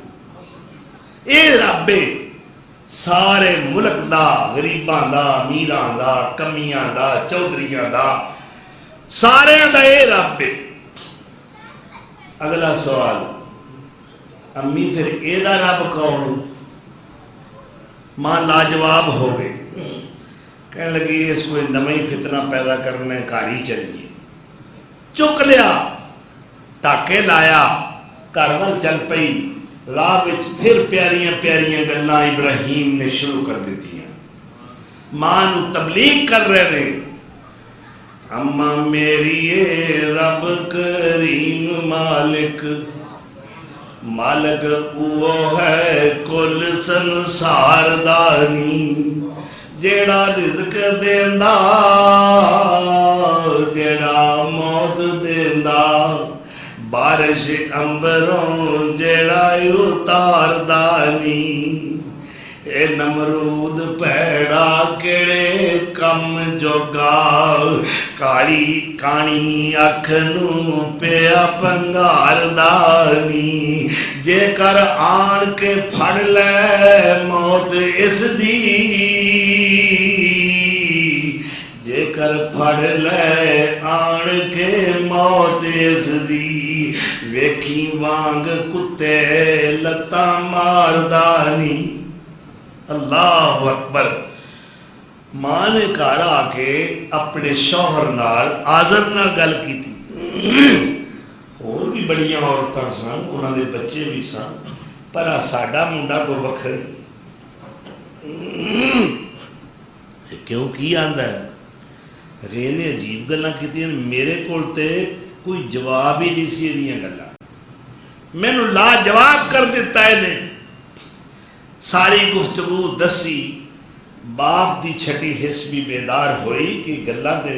اے رب ہے سارے ملک دا، غریباں دا، امیراں دا، کمیاں دا، چودھریاں دا، سارے دا اے رب ہے۔ اگلا سوال، امی پھر اے دا رب کون؟ ماں لاجواب ہو گئے، کہنے لگی اس کو نئی فتنہ پیدا کرنے کاری چلیے۔ چک لیا، ٹاکے لایا، کارول چل پئی، راہ وچ پھر پیاریاں پیاریاں گلاں ابراہیم نے شروع کر دیتی ہیں، ماں نو تبلیغ کر رہے ہیں۔ اماں میری اے رب کریم مالک، مالک وہ ہے کل سنسار دانی، جیڑا رزق دیندا جیڑا موت دیندا، بارش امبروں جیڑا اتار دانی، اے نمرود پیڑا کیڑے کم جوگا، کالی کانی اکھ نو پیا پنگار دانی، جے کر آن کے پھڑ لے موت اس دی، جے کر پھڑ لے آن کے موت اس دی، ویکھی وانگ کتے لتا ماردانی۔ اللہ اکبر۔ ماں نے گھر آ کے اپنے شوہر نال آزر نال گل کی تھی، اور بھی بڑیاں عورتاں سن، انہوں نے بچے بھی سن، پر ساڈا منڈا کو وکھرا کیوں کی آندا ہے؟ رے نے عجیب گلاں کیتیاں، میرے کول تے کوئی جواب ہی نہیں سی ایدیاں گلاں، مینوں لا جواب کر دیتا ہے نے۔ ساری گفتگو دسی، باپ دی چھٹی حس بھی بیدار ہوئی کہ گلاں تے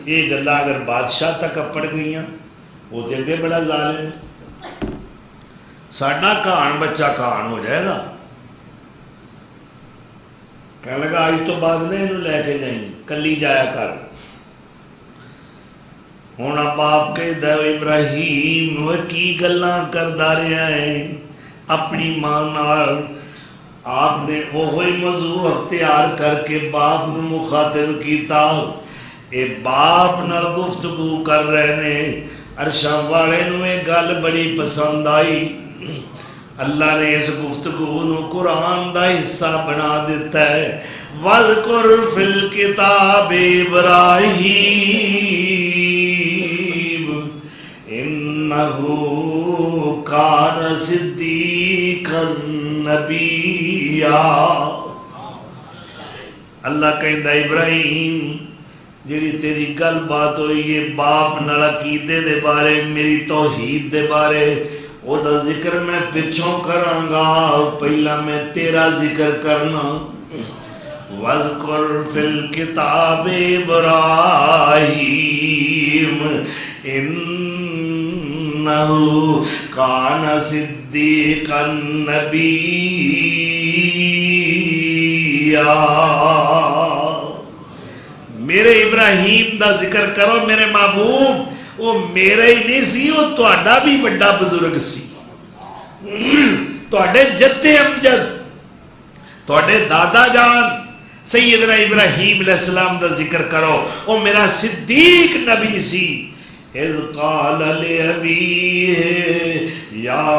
یہ گلاں اگر بادشاہ تک اپڑ گئیاں وہ تے اگے بڑا ظالم ہے، ساڈا کہان بچہ کہان ہو جائے گا۔ کہنے لگا آج تو بعد نے انہوں لے کے جائیں، کلی جایا کر۔ ہن باپ کہدا ہے ابراہیم وہ کی گلاں کردا رہیا ہے اپنی ماں نال؟ آپ نے وہی موضوع اختیار کر کے باپ نو مخاطب کیتا، اے باپ نال گفتگو کر رہے نے۔ عرشاں والے نو یہ گل بڑی پسند آئی، اللہ نے اس گفتگو نو قرآن دا حصہ بنا دیتا ہے۔ وَاذْكُرْ فِي الْكِتَابِ إِبْرَاهِيمَ إِنَّهُ كَانَ صِدِّيقًا نَبِيًّا۔ اللہ کہندا ابراہیم جیڑی تیری گل بات ہوئی ہے باپ نال عقیدے دے بارے، میری توحید دے بارے، او دا ذکر میں پچھوں کراں گا، پہلا میں تیرا ذکر کرنا۔ وَاذْكُرْ فِي الْكِتَابِ إِبْرَاهِيمَ إِنَّهُ كَانَ صِدِّيقًا نَبِيًّا۔ میرے ابراہیم دا ذکر کرو میرے محبوب، وہ میرا ہی نہیں سی، وہ تہاڈا بھی بڑا بزرگ سی، تہاڈے جد امجد، تہاڈے دادا جان سیدنا ابراہیم علیہ السلام دا ذکر کرو، وہ میرا صدیق نبی سی۔ اذ قال لأبيه يا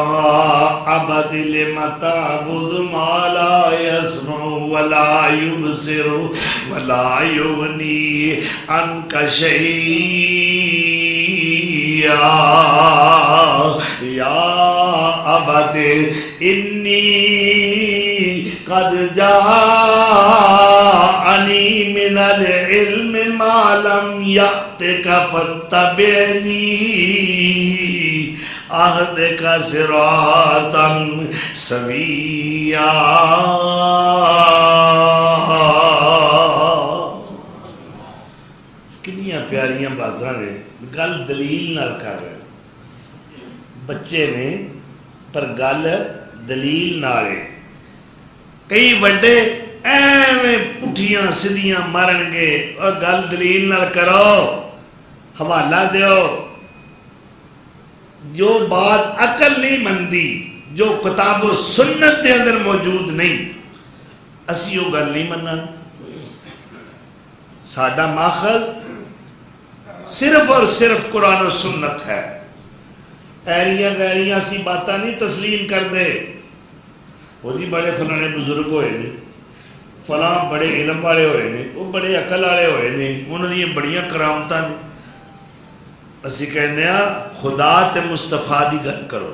أبت لم تعبد ما لا يسمع ولا يبصر ولا يغني عنك شيئا یا ابت انی قد جاءنی من العلم ما لم یأتک فاتبعنی اہدک صراطا سویا. کنیاں پیاریاں باتاں نے. گل دلیل نال کر رہے بچے نے پر گل دلیل نال ہے. کئی وڈے ایویں پٹھیاں سدھیاں مارن گے اور گل دلیل نال کرو حوالہ دیو. جو بات عقل نہیں مندی جو کتاب و سنت دے اندر موجود نہیں اسی وہ گل نہیں مننا. ساڈا ماخذ صرف اور صرف قرآن و سنت ہے. ایریاں گیریاں سی باتاں نہیں تسلیم کر دے. وہ جی بڑے فلانے بزرگ ہوئے نے فلاں بڑے علم والے ہوئے نے وہ بڑے عقل والے ہوئے نے انہوں نے بڑیاں کرامتاں نے. اسی کہنے خدا تے مصطفیٰ دی گل کرو.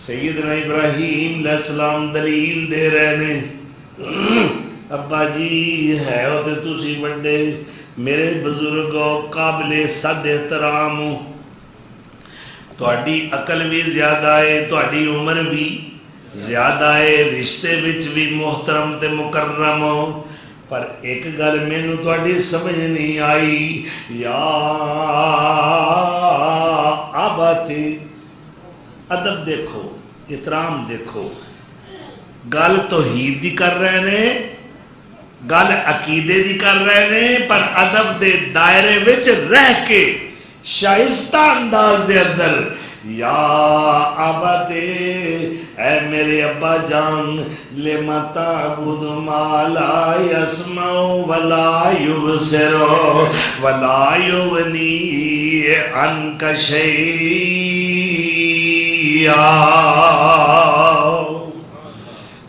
سیدنا ابراہیم علیہ السلام دلیل دے رہے نے ابا جی ہے ہو تے تسی وڈے میرے بزرگوں قابل صد احترام ہو. تہاڈی عقل بھی زیادہ ہے تہاڈی عمر بھی زیادہ ہے رشتے وچ بھی محترم تے مکرم ہو. پر ایک گل مینوں تہاڈی سمجھ نہیں آئی. یا ابت ادب دیکھو احترام دیکھو. گل توحید دی کر رہے نے گل عقیدے دی کر رہے نے پر ادب دے دائرے وچ رہ کے شائستہ انداز دے اندر. یا ابت اے میرے ابا جان لما تعبد ما لا يسمع ولا يبصر ولا يغني عنك شيئا.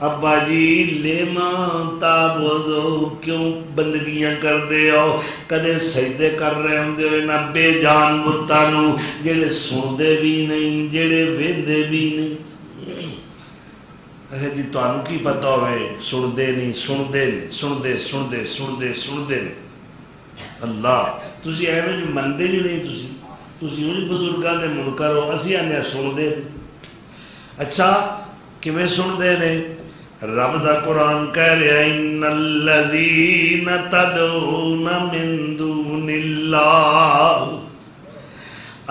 ابا جی لما تعبدو کیوں بندگیاں کر دے ہو کدے سجدے کر رہے ہوں دے ہوئے نہ بے جان بتانو جڑے سن دے بھی نہیں جڑے ویندے بھی نہیں. جی تانوں کی پتہ ہوئے سن دے نہیں سن دے نہیں سن دے سن دے سن دے سن دے نہیں. اللہ تسی ایویں جو مندے جو نہیں تسی انہی بزرگاں دے منکر ہو اسی آنے سن دے نہیں. اچھا کیویں سن دے نے رب دا قرآن کہہ رہا ان الذین تدعون من دون اللہ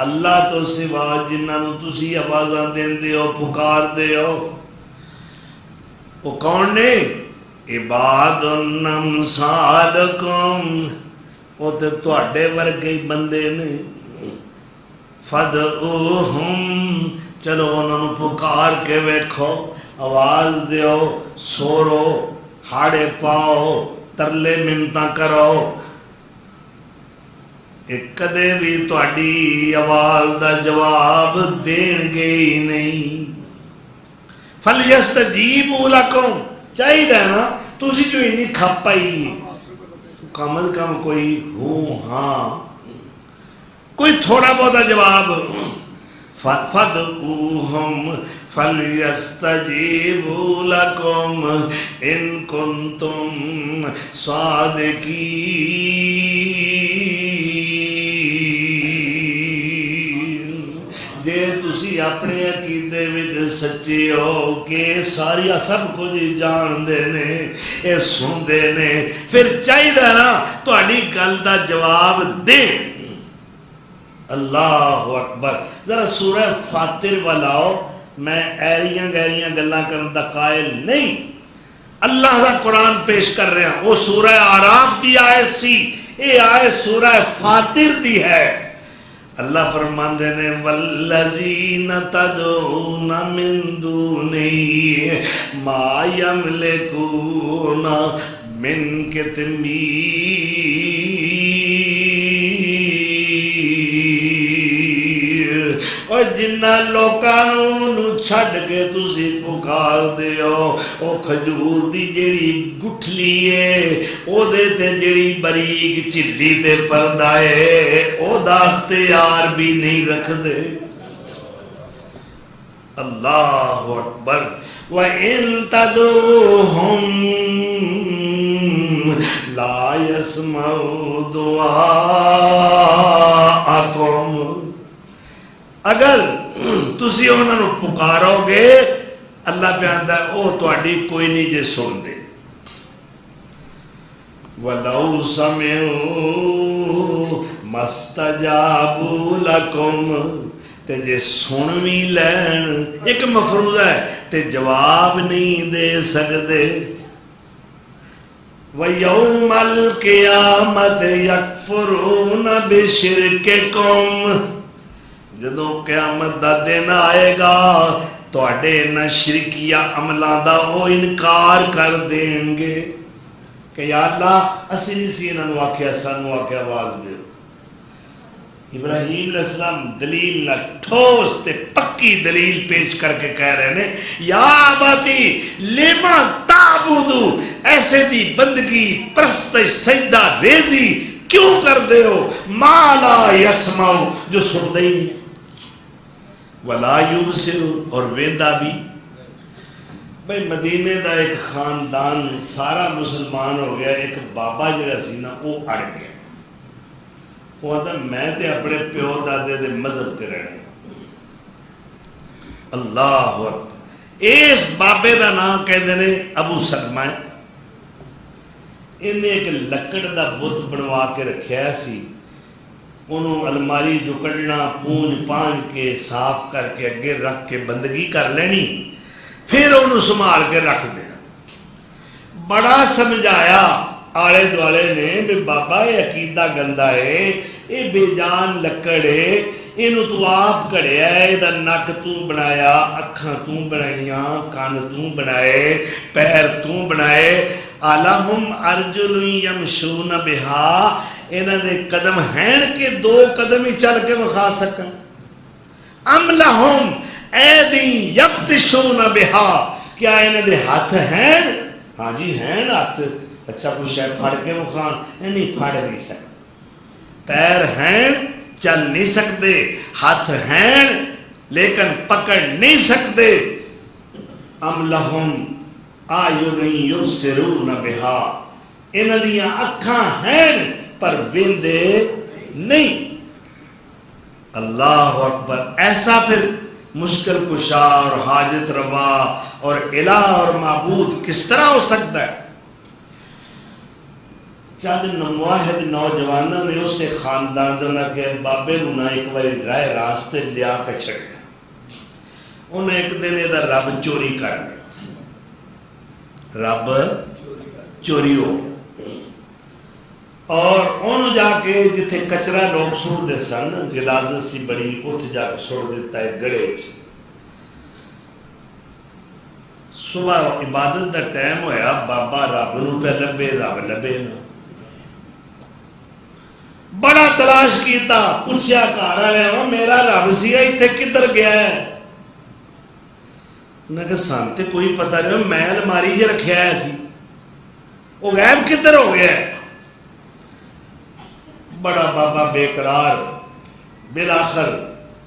اللہ تو سوا جنہاں نوں تسی آوازاں دیندے ہو پکار دے ہو وہ کون نے عباد امثالکم وہ تے تواڈے ورگے بندے نے. فدعوہم چلو انہوں نے پکار کے ویکھو آواز دیو سورو ہاڑے پاؤ ترلے منتاں کرو. ایک کدے بھی تہاڈی آواز دا جواب دین گے ہی نہیں. فَلْيَسْتَجِيبُوا لَكُمْ چاہیے نا تسی جو انی کھپ پائی کم از کم کوئی ہوں ہاں کوئی تھوڑا بہتا جواب. فَدْعُوهُمْ فَلْيَسْتَجِيبُوا لَكُمْ إِن كُنتُمْ صَادِقِينَ. جے تسی اپنے عقیدے وچ سچے ہو کہ ساری سب کچھ جان دے نے اے سن دے نے پھر چاہیے نا تہاڈی گل دا جواب دے. اللہ اکبر. ذرا سورہ فاتر والاؤ میں ایریاں گہریاں گلاں کرن دا قائل نہیں اللہ دا قرآن پیش کر رہے ہیں. وہ سورہ آراف دی آیت سی اے آیت سورہ فاتر دی ہے. اللہ فرماندے نے والذین تدعون من دونہ ما یملکون من قطمیر. اور جنہ لوکاں نو چھڈ کے تسی پکار دے ہو او کھجور دی جیڑی گٹھلی ہے او دے تے جیڑی باریک چلی تے پردہ ہے او دا اختیار بھی نہیں رکھ دے. اللہ اکبر. وَإِن تَدْعُوهُمْ لَا يَسْمَعُوا دُعَاءَكُمْ. اگر تسی انہاں نو پکارو گے اللہ پہ آندا ہے او تہاڈی کوئی نہیں جے سن دے. وَلَوْ سَمِعُوا مَا اسْتَجَابُوا لَكُمْ. تے جے سن بھی لین ایک مفروضہ ہے تے جواب نہیں دے سکتے. وَيَوْمَ الْقِيَامَةِ يَكْفُرُونَ بِشِرْكِكُمْ. جدوں قیامت دا دن آئے گا تواڈے نہ شرکیہ عملاں دا وہ انکار کر دیں گے کہ یا اللہ اسی نہیں سی انہاں نوں آکھیا سانوں آکھیا آواز دیو. ابراہیم علیہ السلام دلیل نہ ٹھوس تے پکی دلیل پیش کر کے کہہ رہے ہیں یا اباتی لما تعبدو. ایسے دی بندگی پرستش سجدہ ریزی کیوں کر دے ہو ما لا یسمعو جو سندا ہی نہیں ولا یبصر اور ویندا بھی. بھئی مدینے دا ایک خاندان سارا مسلمان ہو گیا. ایک بابا جڑا سی نا وہ اڑ گیا. وہ آتا میں تے اپنے پیو دادے دے مذہب تے رہنا. اللہ اکبر. اس بابے دا نام کہندے نے ابو سلمہ. انہیں ایک لکڑ دا بت بنوا کے رکھیا سی. انہوں الماری جو کڑنا پونج پانج کے صاف کر کے اگے رکھ کے بندگی کر لینی پھر انہوں سنبھال کے رکھ دینا. بڑا سمجھایا آلے دوالے نے بھی بابا یہ عقیدہ گندا ہے یہ بے جان لکڑ ہے اینو تو آپ کڑیا ہے دا نک تو بنایا اکھاں تو بنائیاں کان تو بنائے پیر تو بنائے الہم ارجل یمشون بہا. انہاں دے قدم ہیں کہ دو قدم ہی چل کے مخا سکن. ام لہم ایدی یبتشون بہا. کیا انہاں دے ہاتھ ہیں؟ ہاں جی ہیں ہاتھ. اچھا کوئی شاید پھاڑ کے مخان نہیں پھاڑ نہیں سکتے. پیر ہیں چل نہیں سکتے. ہاتھ ہیں لیکن پکڑ نہیں سکتے. ام لہم آیون یبصرون بہا. انہاں دیاں اکھاں ہیں پر ویندے نہیں. اللہ اکبر. ایسا پھر مشکل کشا اور حاجت روا اور الہ اور معبود کس طرح ہو سکتا ہے؟ چند نمواحد نوجوانوں نے اس سے خاندان دینا کہ بابے نو نہ ایک بار رائے راستے لیا کے چھڑنا. انہیں ایک دن یہ رب چوری کر گیا. رب چوری ہو گیا اور انہوں جا کے جتھے کچرا لوگ سوڑ دے سن غلاظت سی بڑی اتھ جا کے سوڑ دیتا ہے گڑے. صبح عبادت دا ٹائم ہویا بابا رب نو پہ لبے رب لبے نا. بڑا تلاش کیتا پوچھیا گھر والے میرا رب سی ایتھے کدھر گیا ہے؟ انہیں کہا سان تے کوئی پتہ نہیں میں الماری جے رکھیا ہے سی وہ غائب کدھر ہو گیا ہے؟ بڑا بابا بے قرار بالآخر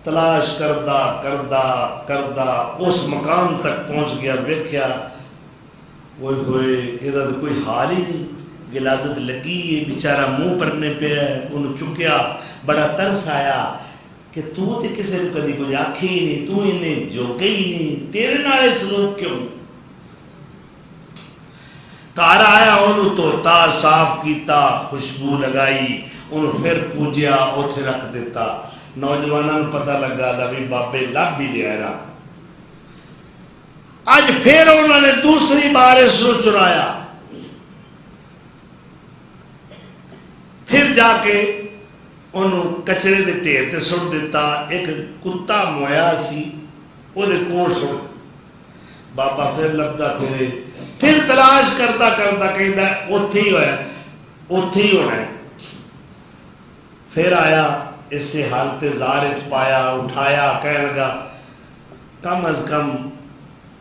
تلاش کردہ کردہ کردہ اس مقام تک پہنچ گیا. ویکھیا ہوئے ہوئے ادھر کوئی حال ہی نہیں. غلاظت لگی ہے بیچارہ منہ پرنے پہ ہے. انہوں چکیا بڑا ترس آیا کہ تو تے کسے کو کدی کچھ آکھی ہی نہیں تو انہیں جوگے ہی نہیں تیرے نالے سلوک کیوں. گھر آیا انہوں توتا صاف کیتا خوشبو لگائی انہوں پھر پوجیا اوتھے رکھ دیتا. نوجوانوں کو پتہ لگا لبی بابے لب بھی لیا رہا. آج پھر انہوں نے دوسری بار اس کو چرایا. پھر جا کے انہوں کچرے دے ٹیر تے سٹ دیتا. ایک کتا مویا سی وہ دے کوڑ سٹ دیتا. بابا پھر لبدا پھرے پھر تلاش کرتا کرتا کہتا ہے اوتھے ہی ہویا اوتھے ہی ہونا ہے. پھر آیا اسے حالت زارت پایا، اٹھایا، کہنے لگا کم از کم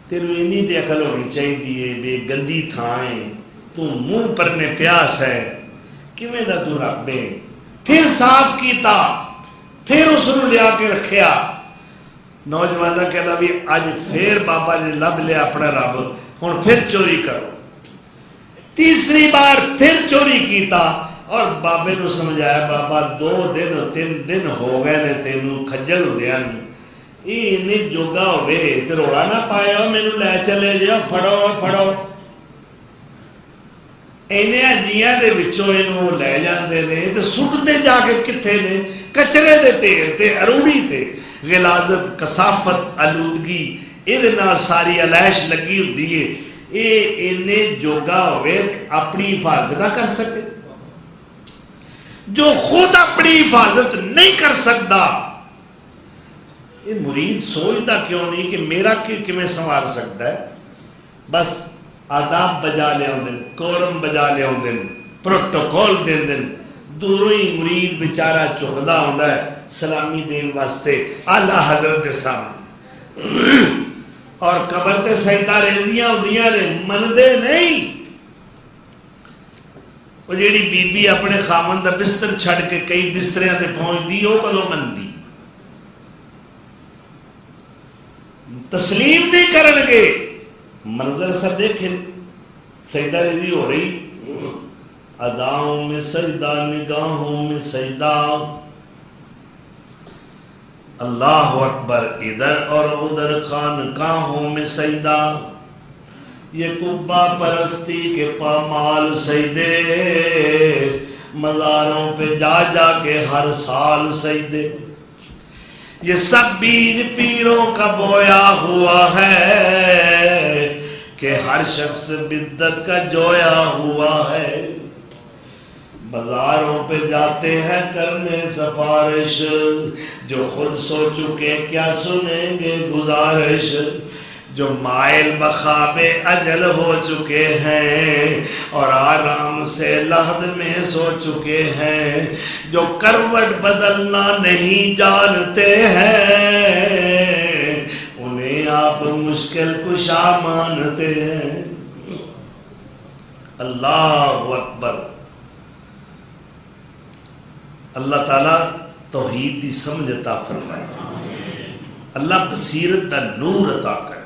تینوں اینی تے عقل ہونی چاہیے، بے گندی تھائیں تو منہ پرنے پیاس ہے، کیویں دا تو رب ہے؟ پھر صاف کیتا، پھر اس نے لیا کے رکھیا۔ نوجوانہ کہنا بھی اج پھر بابا نے لب لیا اپنا رب، ہن پھر چوری کرو۔ تیسری بار پھر چوری کیتا اور بابے نو سمجھایا بابا 2 دن 3 دن ہو گئے نے تینوں کھجل ہوندیاں نوں، یہ نہیں جوگا ہوئے تے روڑا نہ پایا، مینوں لے چلے جاؤ، پھڑو۔ انہاں جیاں دے وچوں اینوں لے جاندے نے تے سٹتے جا کے کتھے نے؟ کچرے دے ڈھیر تے، اروڑی تے۔ غلاظت، کثافت، آلودگی یہ نال ساری علائش لگی ہوندی ہے۔ یہ انہیں جوگا ہوئے تے اپنی حفاظت نہ کر سکے، جو خود اپنی حفاظت نہیں کر سکتا، یہ مرید سوچتا کیوں نہیں کہ میرا کیویں سنوار سکتا ہے؟ بس آداب بجا لے آؤں دن، کورم بجا لے آؤں دن، پروٹوکول دین دن، دوروں ہی مرید بیچارہ چکدا ہوندا ہے سلامی دین واسطے اعلیٰ حضرت دے سامنے، اور قبر تے سجدہ ریزیاں ہوندیاں نے، مندے نہیں۔ وہ جیڑی بی بی اپنے خامن دا بستر چھڑ کے کئی بستریاں تے پہنچ دی، وہ کدوں مندی؟ تسلیم نہیں کرن گے۔ منظر سب دیکھیں، سجدہ ریزی ہو رہی، اداؤں میں سجدہ، نگاہوں میں سجدہ، اللہ اکبر، ادھر اور ادھر خانقاہوں میں سجدہ، یہ قبہ پرستی کے پامال سجدے، مزاروں پہ جا جا کے ہر سال سجدے، یہ سب بیج پیروں کا بویا ہوا ہے کہ ہر شخص بدعت کا جویا ہوا ہے۔ بازاروں پہ جاتے ہیں کرنے سفارش، جو خود سو چکے کیا سنیں گے گزارش، جو مائل بخواب اجل ہو چکے ہیں اور آرام سے لحد میں سو چکے ہیں، جو کروٹ بدلنا نہیں جانتے ہیں، انہیں آپ مشکل کشا مانتے ہیں۔ اللہ اکبر۔ اللہ تعالیٰ توحید دی سمجھ عطا فرمائے، اللہ بصیرت دا نور عطا کرے،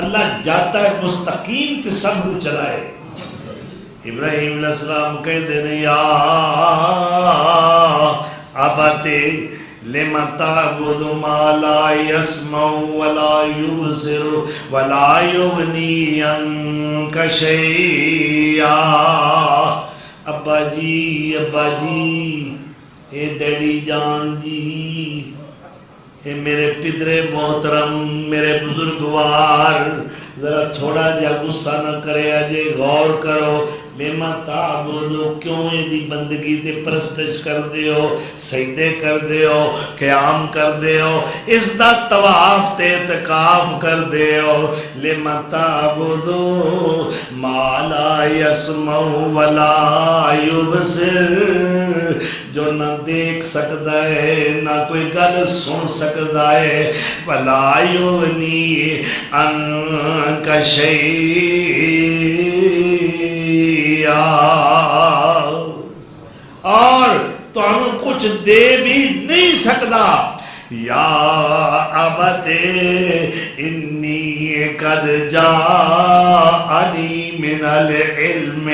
اللہ جاتا ہے مستقیم تے سب کو چلائے۔ ابراہیم علیہ السلام کہتے ہیں یا اباتے لما تعبد ما لا يسمع ولا يبصر ولا يغني عنك شيئا۔ ابا جی اے ڈیڈی جان جی، اے میرے پدرے محترم، میرے بزرگوار، ذرا تھوڑا جا غصہ نہ کرے، اجے غور کرو، لما تعبدو، کیوں یہ دی بندگی تے پرستش کر دیو، سجدے کر دیو، قیام کر دیو، اس دا طواف تے اعتکاف کر دیو، لما تعبدو ما لا یسمع ولا یبصر، جو نہ دیکھ سکتا ہے نہ کوئی گل سن سکتا ہے، ولا یغنی عنک شیئا، اور تو ہم کچھ دے بھی نہیں سکتا۔ یا ابت انی قد جاءنی من العلم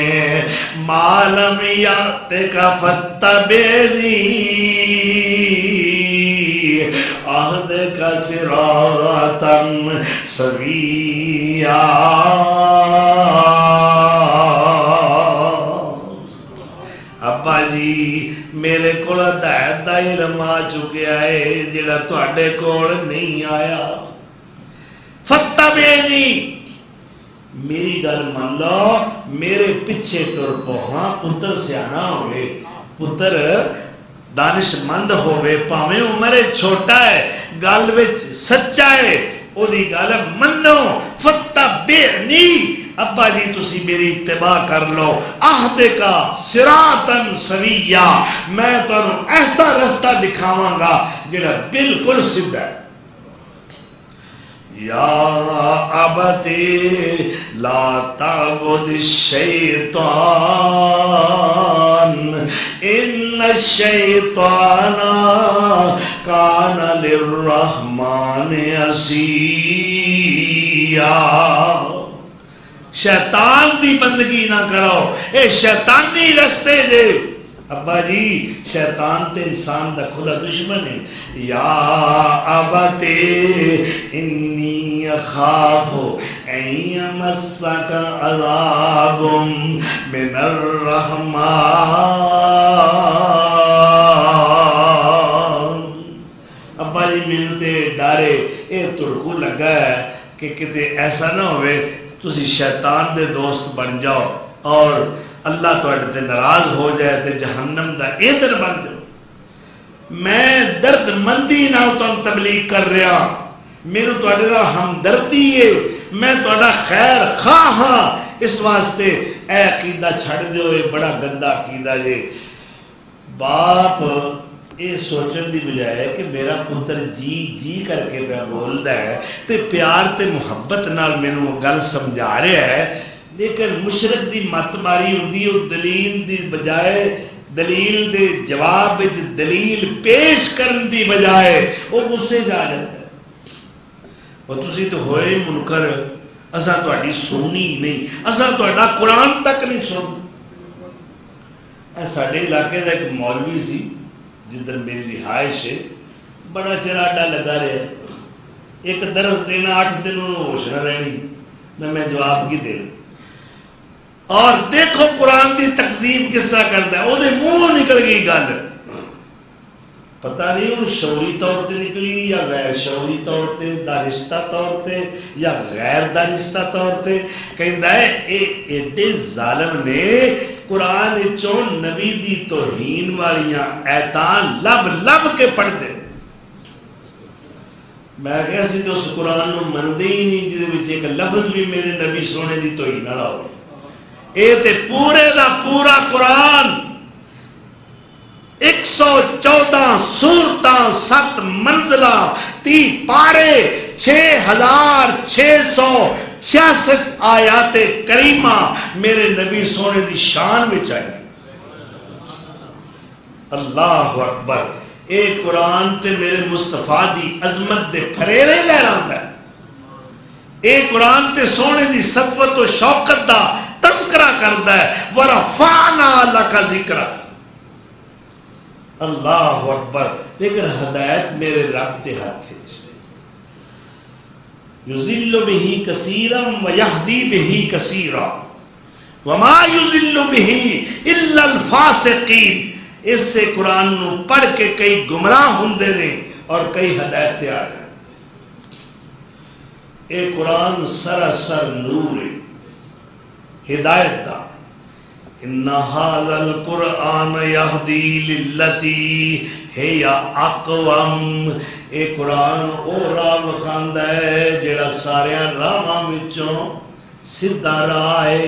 ما لم یأتک فاتبعنی اہدک صراطا سویا۔ ابا جی میرے کو ہدایت دا علم آ چکیا ہے جڑا تواڈے کول نہیں آیا۔ فتبعنی، میری گل من لو، میرے پیچھے ٹر پو۔ ہاں پتر سیانا ہوئے، پتر دانش مند ہوئے، پاویں عمر چھوٹا ہے، گل وچ سچا ہے، او دی گل منو۔ فتبعنی، ابا جی تسی میری اتباع کر لو، عہد کا صراطن سویا، میں تمہیں ایسا رستہ دکھاواں گا جڑا بالکل سیدھا ہے۔ یا ابتی لا تعبد الشیطان ان الشیطان کان للرحمن عصیا، شیطان دی بندگی نہ کرو، اے شیطانی رستے جے۔ ابا جی شیطان تے انسان دا کھلا دشمن ہے۔ یا ابتی انی اخاف ان یمسک عذاب من الرحمن، ابا جی ملتے ڈارے اے تڑکو لگا ہے کہ کتے ایسا نہ ہوئے تسی شیطان دے دوست بن جاؤ اور اللہ توڑے تے ناراض ہو جائے تے جہنم دا ایندر بن جاؤ۔ میں درد مندی نہ تم تبلیغ کر رہا، میرے توڑے رہا ہمدردی ہے، میں توڑا خیر خواہ ہاں، اس واسطے اے عقیدہ چھڑ دیو، اے بڑا گندہ عقیدہ ہے۔ باپ یہ سوچن دی بجائے کہ میرا پتر جی جی کر کے پہ بولدا ہے تے پیار تے محبت نال مینوں گل سمجھا رہا ہے، لیکن مشرک دی مت ماری ہوندی ہے، دلیل دی بجائے دلیل دے جواب وچ دلیل پیش کرن دی بجائے وہ غصے جا جاتا ہے۔ اور تسی تو ہوئے منکر، اساں تہاڈی سننی نہیں، اساں تہاڈا قرآن تک نہیں سن۔ ساڈے علاقے دا ایک مولوی سی جدھر میری رہائش ہے، بڑا چراڈا لگا رہا ہے، ایک درس دینا 8 دن انہوں ہوش نہ رہنی، میں جواب کی دینا۔ اور دیکھو قرآن دی تقسیم کس طرح کرتا ہے، وہ دے منہ نکل گئی گل، پتہ نہیں ان شعوری طور تے نکلی یا غیر شعوری طور تے، دانستہ طور تے یا غیر دانستہ طور تے، کہندا ہے اے ایڈے ظالم نے قرآن چون نبی دی توہین والیاں ایتان لب لب کے پڑھ دے۔ میں کہا سی تو اس قرآن نو مندے ہی نہیں جدے وچ ایک لفظ بھی میرے نبی سونے دی توہین والا ہو۔ اے تے پورے دا پورا قرآن 114 سورتاں 7 منزلہ 30 پارے 6666 آیات کریمہ میرے نبی سونے دی شان میں چاہیے۔ اللہ اکبر، اے قرآن تے میرے مصطفیٰ دی عظمت دے پھریرے لہراتا ہے، اے قرآن تے سونے دی سطوت و شوقت دا تذکرہ کرتا ہے، وَرَفَعْنَا لَكَ ذِكْرَ۔ اللہ اکبر، لیکن ہدایت میرے رب دے ہاتھ ہے، یُذِلُّ بِهِ كَثِيرًا وَيَهْدِي بِهِ كَثِيرًا وَمَا يُذِلُّ بِهِ إِلَّا الْفَاسِقِينَ۔ اس سے قرآن نو پڑھ کے کئی گمراہ ہوندے نے اور کئی ہدایت آ جائیں۔ اے قرآن سراسر نور ہے، ہدایت دا۔ ان ھذا القرآن یہدی للتی ہی اقوم، اے قرآن او راہ وکھاندا ہے جڑا سارے راہاں وچوں سیدھا راہ ہے۔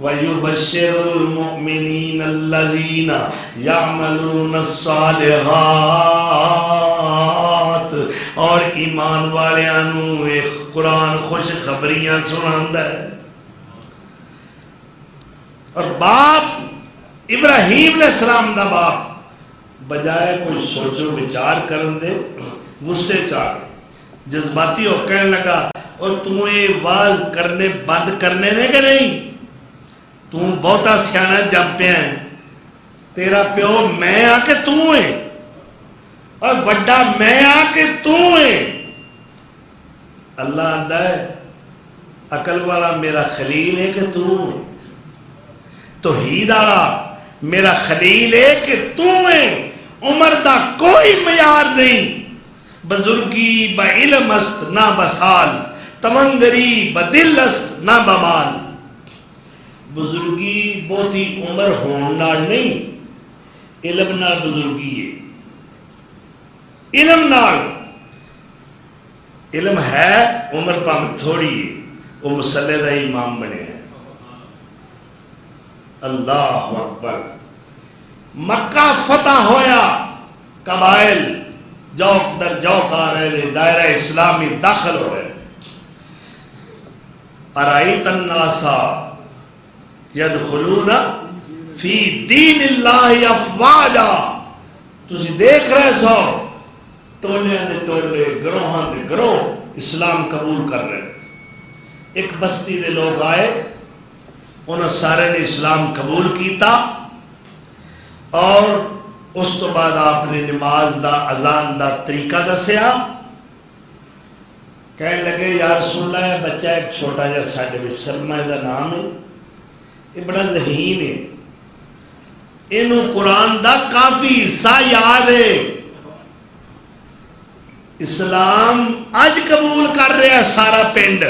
وَيُبَشِّرُ الْمُؤْمِنِينَ الَّذِينَ يَعْمَلُونَ الصَّالِحَاتِ، اور ایمان والیاں نو ایک قرآن خوش خبریاں سناندا ہے۔ اور باپ ابراہیم علیہ السلام دا باپ بجائے کوئی سوچو بچار کرن دے غصے چاہ جذباتی ہو کہنے لگا، اور تم یہ واز کرنے بند کرنے نے کہ نہیں، تم بہتا سیانا جم پہ ہیں، تیرا پیو میں آ کے تم ہے اور بڑا میں آ کے تم ہے۔ اللہ آندہ ہے عقل والا میرا خلیل ہے کہ تم ہے، توحید والا میرا خلیل ہے کہ تم ہے۔ عمر دا کوئی معیار نہیں، بزرگی با علم است نہ بسال، تمنگری بدل است نہ بمال۔ بزرگی بہتی عمر ہونا نہیں، علم نال بزرگی ہے، علم نال، علم ہے عمر پاویں تھوڑی ہے، وہ مسلے دا امام بنے ہیں. اللہ اکبر. مکہ فتح ہویا، قبائل جوک در جوک آ رہے، دائرہ اسلامی داخل ہو رہے. ارائیت الناسا یدخلون فی دین اللہ افواجا. تسی دیکھ رہے سو ٹولے دے ٹولے، گروہاں دے گروہ اسلام قبول کر رہے. ایک بستی دے لوگ آئے، انہوں سارے نے اسلام قبول کیتا، اور اس تو بعد آپ نے نماز دا اذان دا طریقہ دسیا. کہنے لگے یا رسول اللہ ہے بچہ ایک چھوٹا جا ساڈے وچ سلمہ دا نام ہے، یہ بڑا ذہین ہے، انہوں قرآن دا کافی حصہ یاد ہے، اسلام اج قبول کر رہا ہے سارا پنڈ،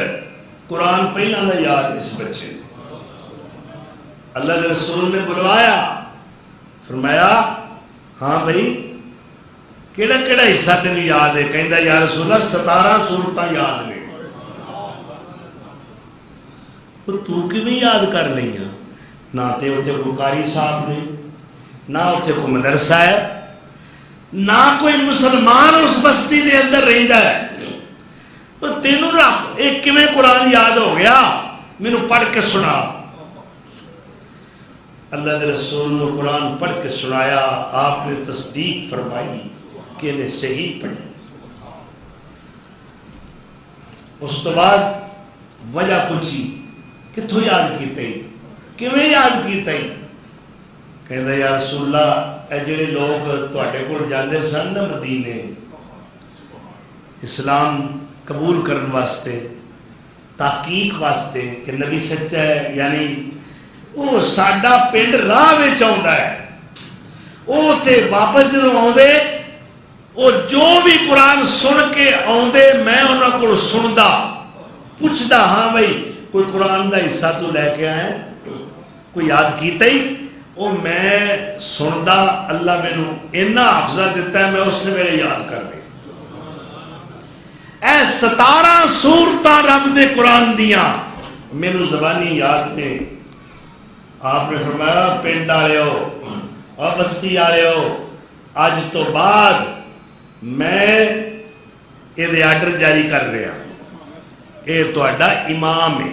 قرآن پہلا دا یاد ہے اس بچے. اللہ کے رسول نے بلوایا، فرمایا ہاں بھائی کیڑا کیڑا حصہ تینوں یاد ہے؟ کہندا یا رسول اللہ 17 سورتاں یاد نے. تو کیویں یاد کر لئیاں؟ نہ تے اتنے کوئی قاری صاحب نے، نہ اتنے کوئی مدرسہ ہے، نہ کوئی مسلمان اس بستی دے اندر رہندا ہے. تینوں رب ایک کیویں قرآن یاد ہو گیا؟ مینوں پڑھ کے سنا. اللہ کے رسول نے قرآن پڑھ کے سنایا، آپ نے تصدیق فرمائی کہ انہیں صحیح پڑھی. اس تو بعد وجہ پوچھی کتھوں یاد کیتے ہی، کیویں یاد کیتے ہی؟ کہندا یا رسول اللہ اے جڑے لوگ تواڈے کول جاندے سن نا مدینے اسلام قبول کرن واسطے، تحقیق واسطے کہ نبی سچا ہے، یعنی وہ ساڈا پنڈ راہ وچ آوندا ہے، وہ تے واپس جدوں آوندے وہ جو بھی قرآن سن کے آوندے میں انہاں کول سندا، پوچھدا ہاں بھائی کوئی قرآن دا حصہ تو لے کے آئے، کوئی یاد کیتا ہی؟ وہ میں سندا، اللہ مینوں اتنا حافظہ دیتا ہے میں اس سے میرے یاد کر رہی. اے 17 سورتاں رب دے قرآن دیاں مینوں زبانی یاد نے. آپ نے فرمایا پنڈ والے ہو اور بستی والے ہو، اج تو بعد میں یہ آرڈر جاری کر رہا، یہ تہاڈا امام ہے،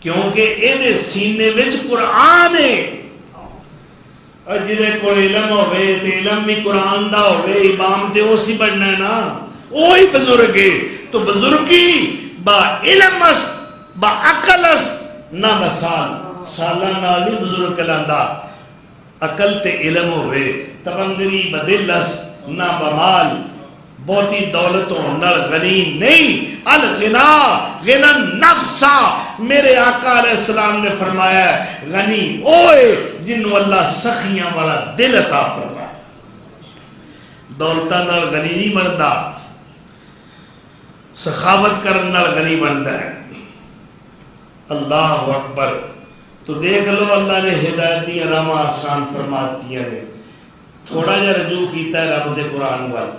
کیونکہ یہ سینے وچ قرآن ہے. اور جہدے کول علم ہوے تے علم بھی قرآن دا ہوے، امام تے اسی بننا ہے نا، وہی بزرگ ہے. تو بزرگی با علم است، با عقل است، نہ بسال سالہ نال نہیں بزرگ کہلاندا. عقل تے علم ہوئے، تبنگری بدل است نہ بمال، بہتی دولت ہون نال غنی نہیں. الغنا غنا نفسا، میرے آقا علیہ السلام نے فرمایا ہے غنی اوئے جنہوں اللہ سخیاں والا دل عطا فرمایا. دولتاں نال غنی نہیں بندا، سخاوت کرن نال غنی بندا ہے. اللہ اکبر. تو دیکھ لو اللہ نے ہدایت دی راہاں آسان فرما دیا نے. تھوڑا جا رجوع کیتا ہے رب دے قرآن وال.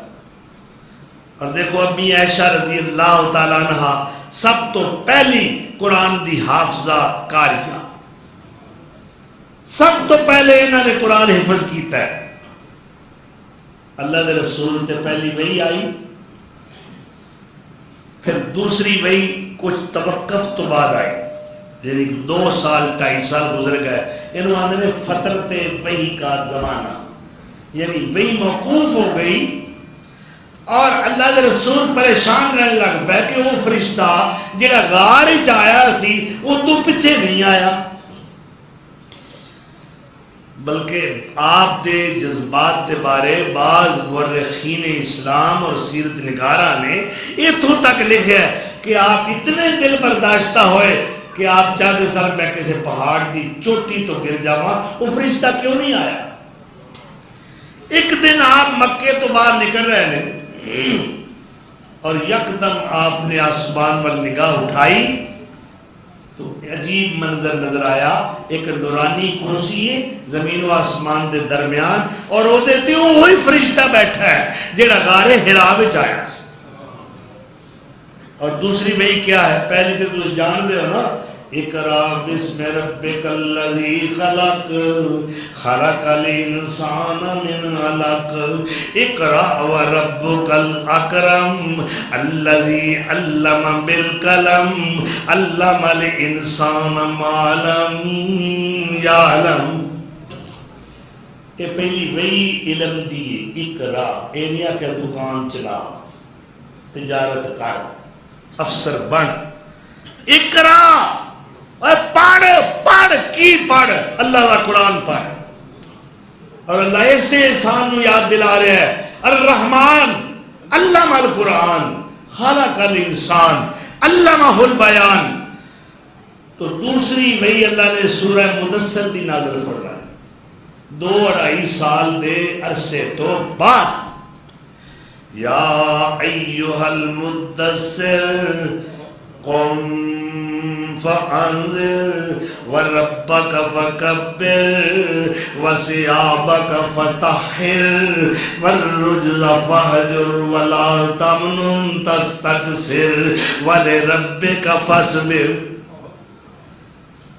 اور دیکھو امی عائشہ رضی اللہ تعالیٰ عنہ سب تو پہلی قرآن دی حافظہ کاریہ، سب تو پہلے انہوں نے قرآن حفظ کیتا ہے. اللہ دے رسول تے پہلی وحی آئی، پھر دوسری وحی کچھ توقف تو بعد آئی، یعنی 2 سال 2.5 سال گزر گئے. انہوں آندے نے فترت وحی کا زمانہ، یعنی وحی موقوف ہو گئی. اور اللہ کے رسول پریشان رہنے لگ پہ کہ وہ فرشتہ جڑا غار وچ آیا سی وہ تو پیچھے نہیں آیا، بلکہ آپ دے جذبات دے بارے بعض مورخین اسلام اور سیرت نگاراں نے اتھوں تک لکھا ہے کہ آپ اتنے دل برداشتہ ہوئے کہ آپ چاہتے سر میں کسی پہاڑ دی چوٹی تو گر جاواں، وہ فرشتہ کیوں نہیں آیا؟ ایک دن آپ مکے تو باہر نکل رہے ہیں اور یکدم آپ نے آسمان پر نگاہ اٹھائی تو عجیب منظر نظر آیا. ایک نورانی کرسی ہے زمین و آسمان دے درمیان، اور وہ دیتے وہی فرشتہ بیٹھا ہے جڑا غار ہرا وچ آیا. اور دوسری وہی کیا ہے؟ پہلی تو تم جان دے ہو نا، اقرا بسم ربک الذی خلق خلق الانسان من علق اقرا وربک الاکرم الذی علم بالقلم علم الانسان ما لم یعلم۔ یہ پہلی وہی علم دی اقرا، اے نہیں آ کہ دکان چلا، تجارت کر، افسر بن، اقرا پڑھ پڑھ کی پڑھ، اللہ کا قرآن پڑھ۔ اور اللہ ایسے انسان کو یاد دلا رہا ہے، الرحمن علم القرآن خلق الانسان علمہ البیان۔ تو دوسری وہی اللہ نے سورہ مدثر دی نازل فرمائی 2-2.5 سال دے عرصے تو بعد، یا ایہا المدثر قم فانذر وربک فکبر وثیابک فطہر والرجز فہجر ولا تمنن تستکثر ولربک فاصبر۔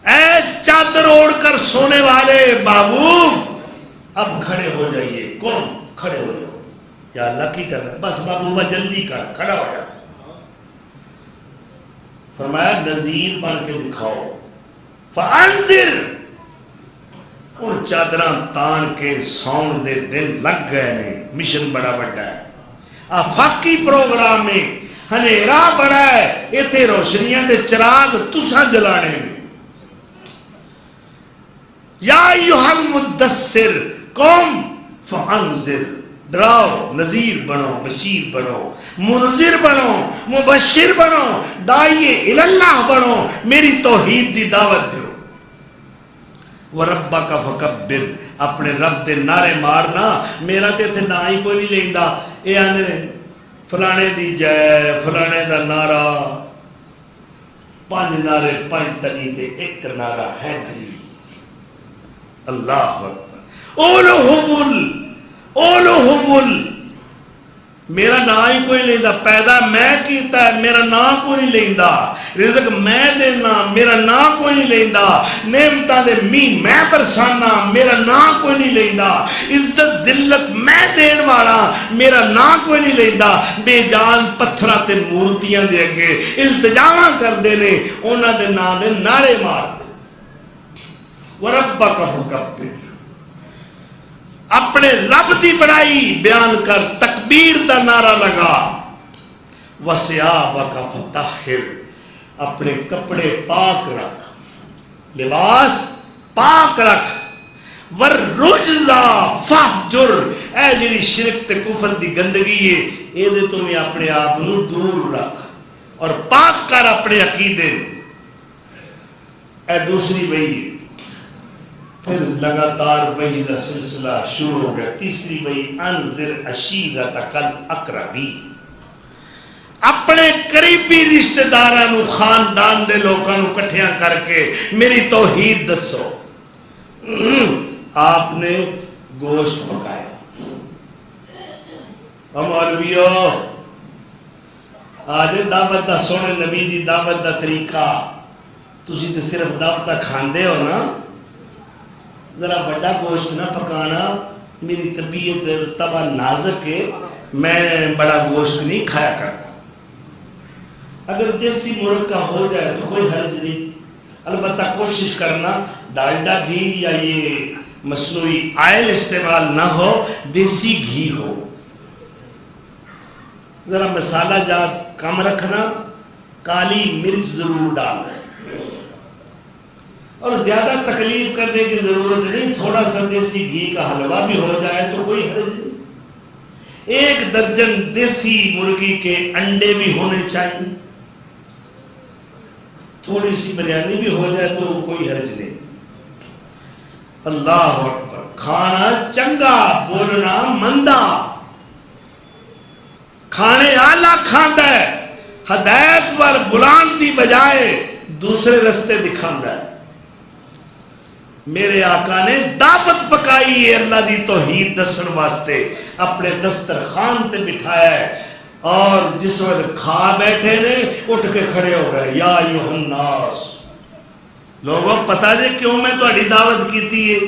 اے چادر اوڑھ کر سونے والے محبوب، اب کھڑے ہو جائیے، کون کھڑے ہو جاؤ، یا اللہ کی کر رہا، بس محبوبہ جلدی کر، کھڑا ہو جا۔ فرمایا نذیر بن کے دکھاؤ، فانذر، اور چادراں تان کے سون دے دن لگ گئے نے، مشن بڑا بڑا ہے، آفاقی پروگرام میں ہنیرا بڑا ہے، ایتھے روشنیاں دے چراغ تساں جلانے میں۔ یا ایھا المدثر قم فانذر، ڈراؤ، نذیر بنو، بشیر بنو، منذر بنو، مبشر بنو، داعی اللہ بنو، میری توحید دی دعوت دیو۔ وَرَبَّكَ فَكَبِّرْ، اپنے رب دے نعرے مارنا، میرا تے تھے نہ ہی کوئی نہیں لیندا، اے آندے نے فلانے دی جے، فلانے دا نعرہ، 5 نعرے 5 تلی تے 1 نعرہ حیدری۔ اللہ اکبر، اولو حبل، میرا نا ہی کوئی لیندہ، پیدا میں کیتا ہے، میرا نا کوئی نہیں لیندہ، رزق میں دینا، میرا نا کوئی نہیں لیندہ، نعمتاں دے میں برسانا، میرا نا کوئی نہیں لیندہ، عزت ذلت میں دین والا، میرا نا کوئی نہیں لیندہ۔ بے جان پتھراں تے مورتیاں دے اگے التجاواں کر دینے، انہاں دے نا دے نعرے مار دے۔ وَرَبَّكَ فَكَبِّرْ، اپنے رب دی بڑائی بیان کر، تکبیر دا نعرہ لگا۔ وَثِيَابَكَ فَطَہِّرْ، اپنے کپڑے پاک رکھ، لباس پاک رکھ۔ وَالرُّجْزَ فَاہْجُرْ، اے جڑی شرک تے کفر دی گندگی ہے، اے دے تمہیں اپنے آپ نو دور رکھ اور پاک کر اپنے عقیدے۔ اے دوسری وہی ہے، پھر لگاتار وحی کا سلسلہ شروع ہو گیا۔ تیسری وحی انذر عشیرتک الاقربین، اپنے قریبی رشتہ داراں، خاندان دے لوکاں نو کٹھیاں کر کے میری توحید دسو۔ آپ نے گوشت پکایا، مولویو آج دعوت دا، سونے نبی دی دعوت دا طریقہ، تسی تے صرف دعوت کھاندے ہو نا، ذرا بڑا گوشت نہ پکانا، میری طبیعت طبع نازک ہے، میں بڑا گوشت نہیں کھایا کرتا۔ اگر دیسی مرغ کا ہو جائے تو کوئی حرج نہیں، البتہ کوشش کرنا ڈالڈا گھی یا یہ مصنوعی آئل استعمال نہ ہو، دیسی گھی ہو۔ ذرا مسالہ جات کم رکھنا، کالی مرچ ضرور ڈالنا، اور زیادہ تکلیف کرنے کی ضرورت نہیں، تھوڑا سا دیسی گھی کا حلوہ بھی ہو جائے تو کوئی حرج نہیں۔ 1 درجن دیسی مرغی کے انڈے بھی ہونے چاہیے، تھوڑی سی بریانی بھی ہو جائے تو کوئی حرج نہیں۔ اللہ اکبر، کھانا چنگا، بولنا مندا، کھانے آلہ کھاندا ہے، ہدایت پر بلان دی بجائے دوسرے رستے دکھاندا ہے۔ میرے آقا نے دعوت پکائی ہے اللہ دی توحید دسن واسطے، اپنے دسترخوان تے بٹھایا ہے، اور جس وقت کھا بیٹھے نے اٹھ کے کھڑے ہو گئے، یا ایھا الناس، لوگوں پتا جے کیوں میں تہاڈی دعوت کیتی ہے؟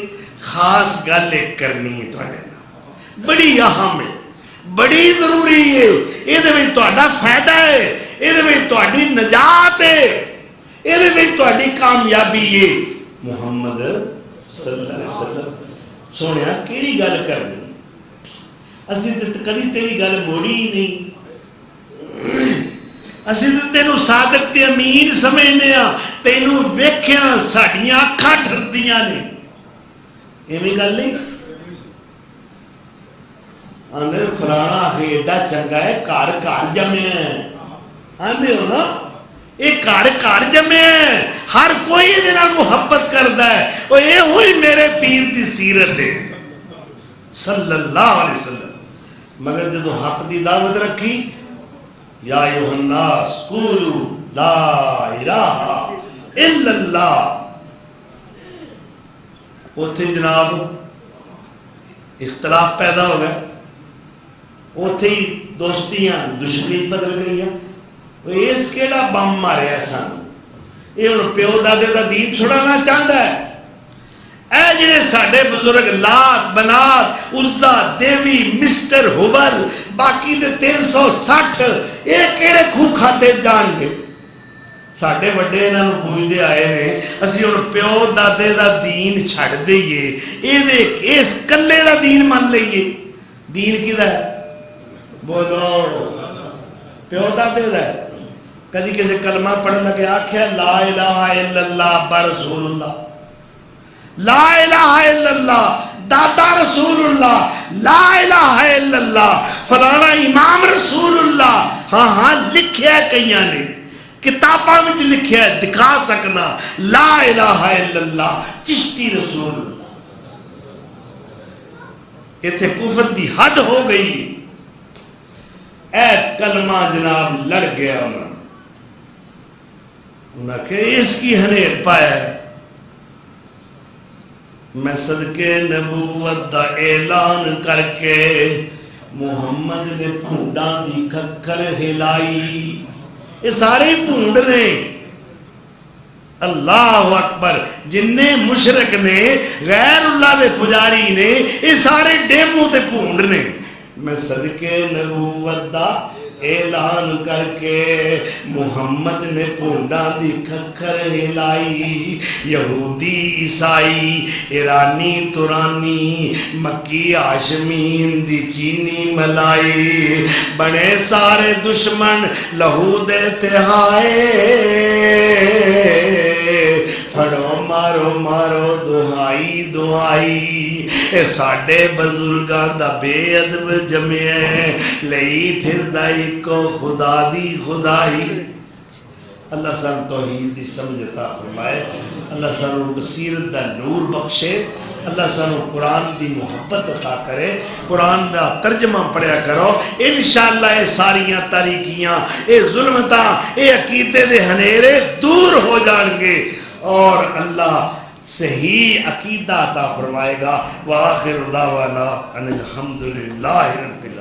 خاص گل ایک کرنی ہے تہاڈے نال، بڑی اہم ہے، بڑی ضروری ہے، یہ تہاڈا فائدہ ہے، یہ تہاڈی نجات ہے، یہ تہاڈی کامیابی ہے۔ محمد صلی اللہ علیہ وسلم سونیا کیڑی گل کر دیں، اسی تے کدی تیری گل موڑی ہی نہیں، اسی تے تینوں صادق تے امین سمجھنے ہاں، تینوں ویکھیاں ساڈیاں اکھاں ٹھردیاں نے، ایویں گل نہیں۔ آندے فلانا ایڈا چنگا ہے، گھر گھر جمیا ہے، آندے ہو نا یہ گھر گھر جمیا ہے، ہر کوئی یہ محبت کرتا ہے، اور یہ ہوئی میرے پیر دی سیرت ہے صلی اللہ علیہ وسلم۔ مگر جدو حق دی دعوت رکھی، یا ایھا الناس قولوا لا الہ الا اللہ، اوتھے جناب اختلاف پیدا ہو گیا، اوتھے ہی دوستیاں دشمنی بدل گئی ہیں۔ اس کیڑا بم ماریا سن، یہ ہن پیو دادے دا دین چھڑانا چاہتا ہے؟ اے جڑے ساڈے بزرگ لات بنات عزا دیوی مسٹر ہبل باقی دے 360 یہ کیڑے کھو کھاتے جان گے؟ ساڈے وڈے انہاں نوں پوجدے آئے نے، اسی ہن پیو دادے دا دین چھڑ دئیے، اس کلے دا دین من لئیے۔ دین کیدا ہے؟ بولو، پیو دادے دا ہے۔ کدی کسی کلمہ پڑھن لگے آکھیا لا الہ الا اللہ با رسول اللہ، لا الہ الا اللہ دادا رسول اللہ، لا الہ الا اللہ فلانا امام رسول اللہ، ہاں ہاں لکھیا ہے کئیاں نے، کتاباں وچ لکھیا ہے، دکھا سکنا لا الہ الا اللہ چشتی رسول اللہ۔ ایتھے کفر دی حد ہو گئی، اے کلمہ جناب لڑ گیا انہوں نے کہ اس کی ہنیر پایا ہے۔ میں صدقے نبوت دا اعلان کر کے محمد نے پھونڈاں دی کھکر ہلائی، یہ سارے پھونڈ نے، اللہ اکبر، جننے مشرک نے غیر اللہ دے پجاری نے، یہ سارے ڈیموں تے پھونڈ نے۔ میں صدقے نبوت دا اعلان کر کے محمد نے پونڈا دی کھکر ہلائی، یہودی عیسائی ایرانی ترانی مکی ہاشمین دی چینی ملائی، بنے سارے دشمن لہو دے تہائے، پھڑو مارو مارو دہائی دہائی، اے ساڑے بزرگاں دا بے ادب جمعے لئی پھر دائی کو خدا دی خدائی۔ اللہ سن توحید دی سمجھتا فرمائے، اللہ سن بصیرت دا نور بخشے، اللہ سن قرآن دی محبت عطا کرے، قرآن دا ترجمہ پڑھیا کرو، انشاءاللہ یہ ساریاں تاریکیاں، یہ ظلمتاں، یہ عقیدے دے ہنیرے دور ہو جان گے، اور اللہ صحیح عقیدہ عطا فرمائے گا۔ وآخر دعوانا ان الحمدللہ رب العالمین۔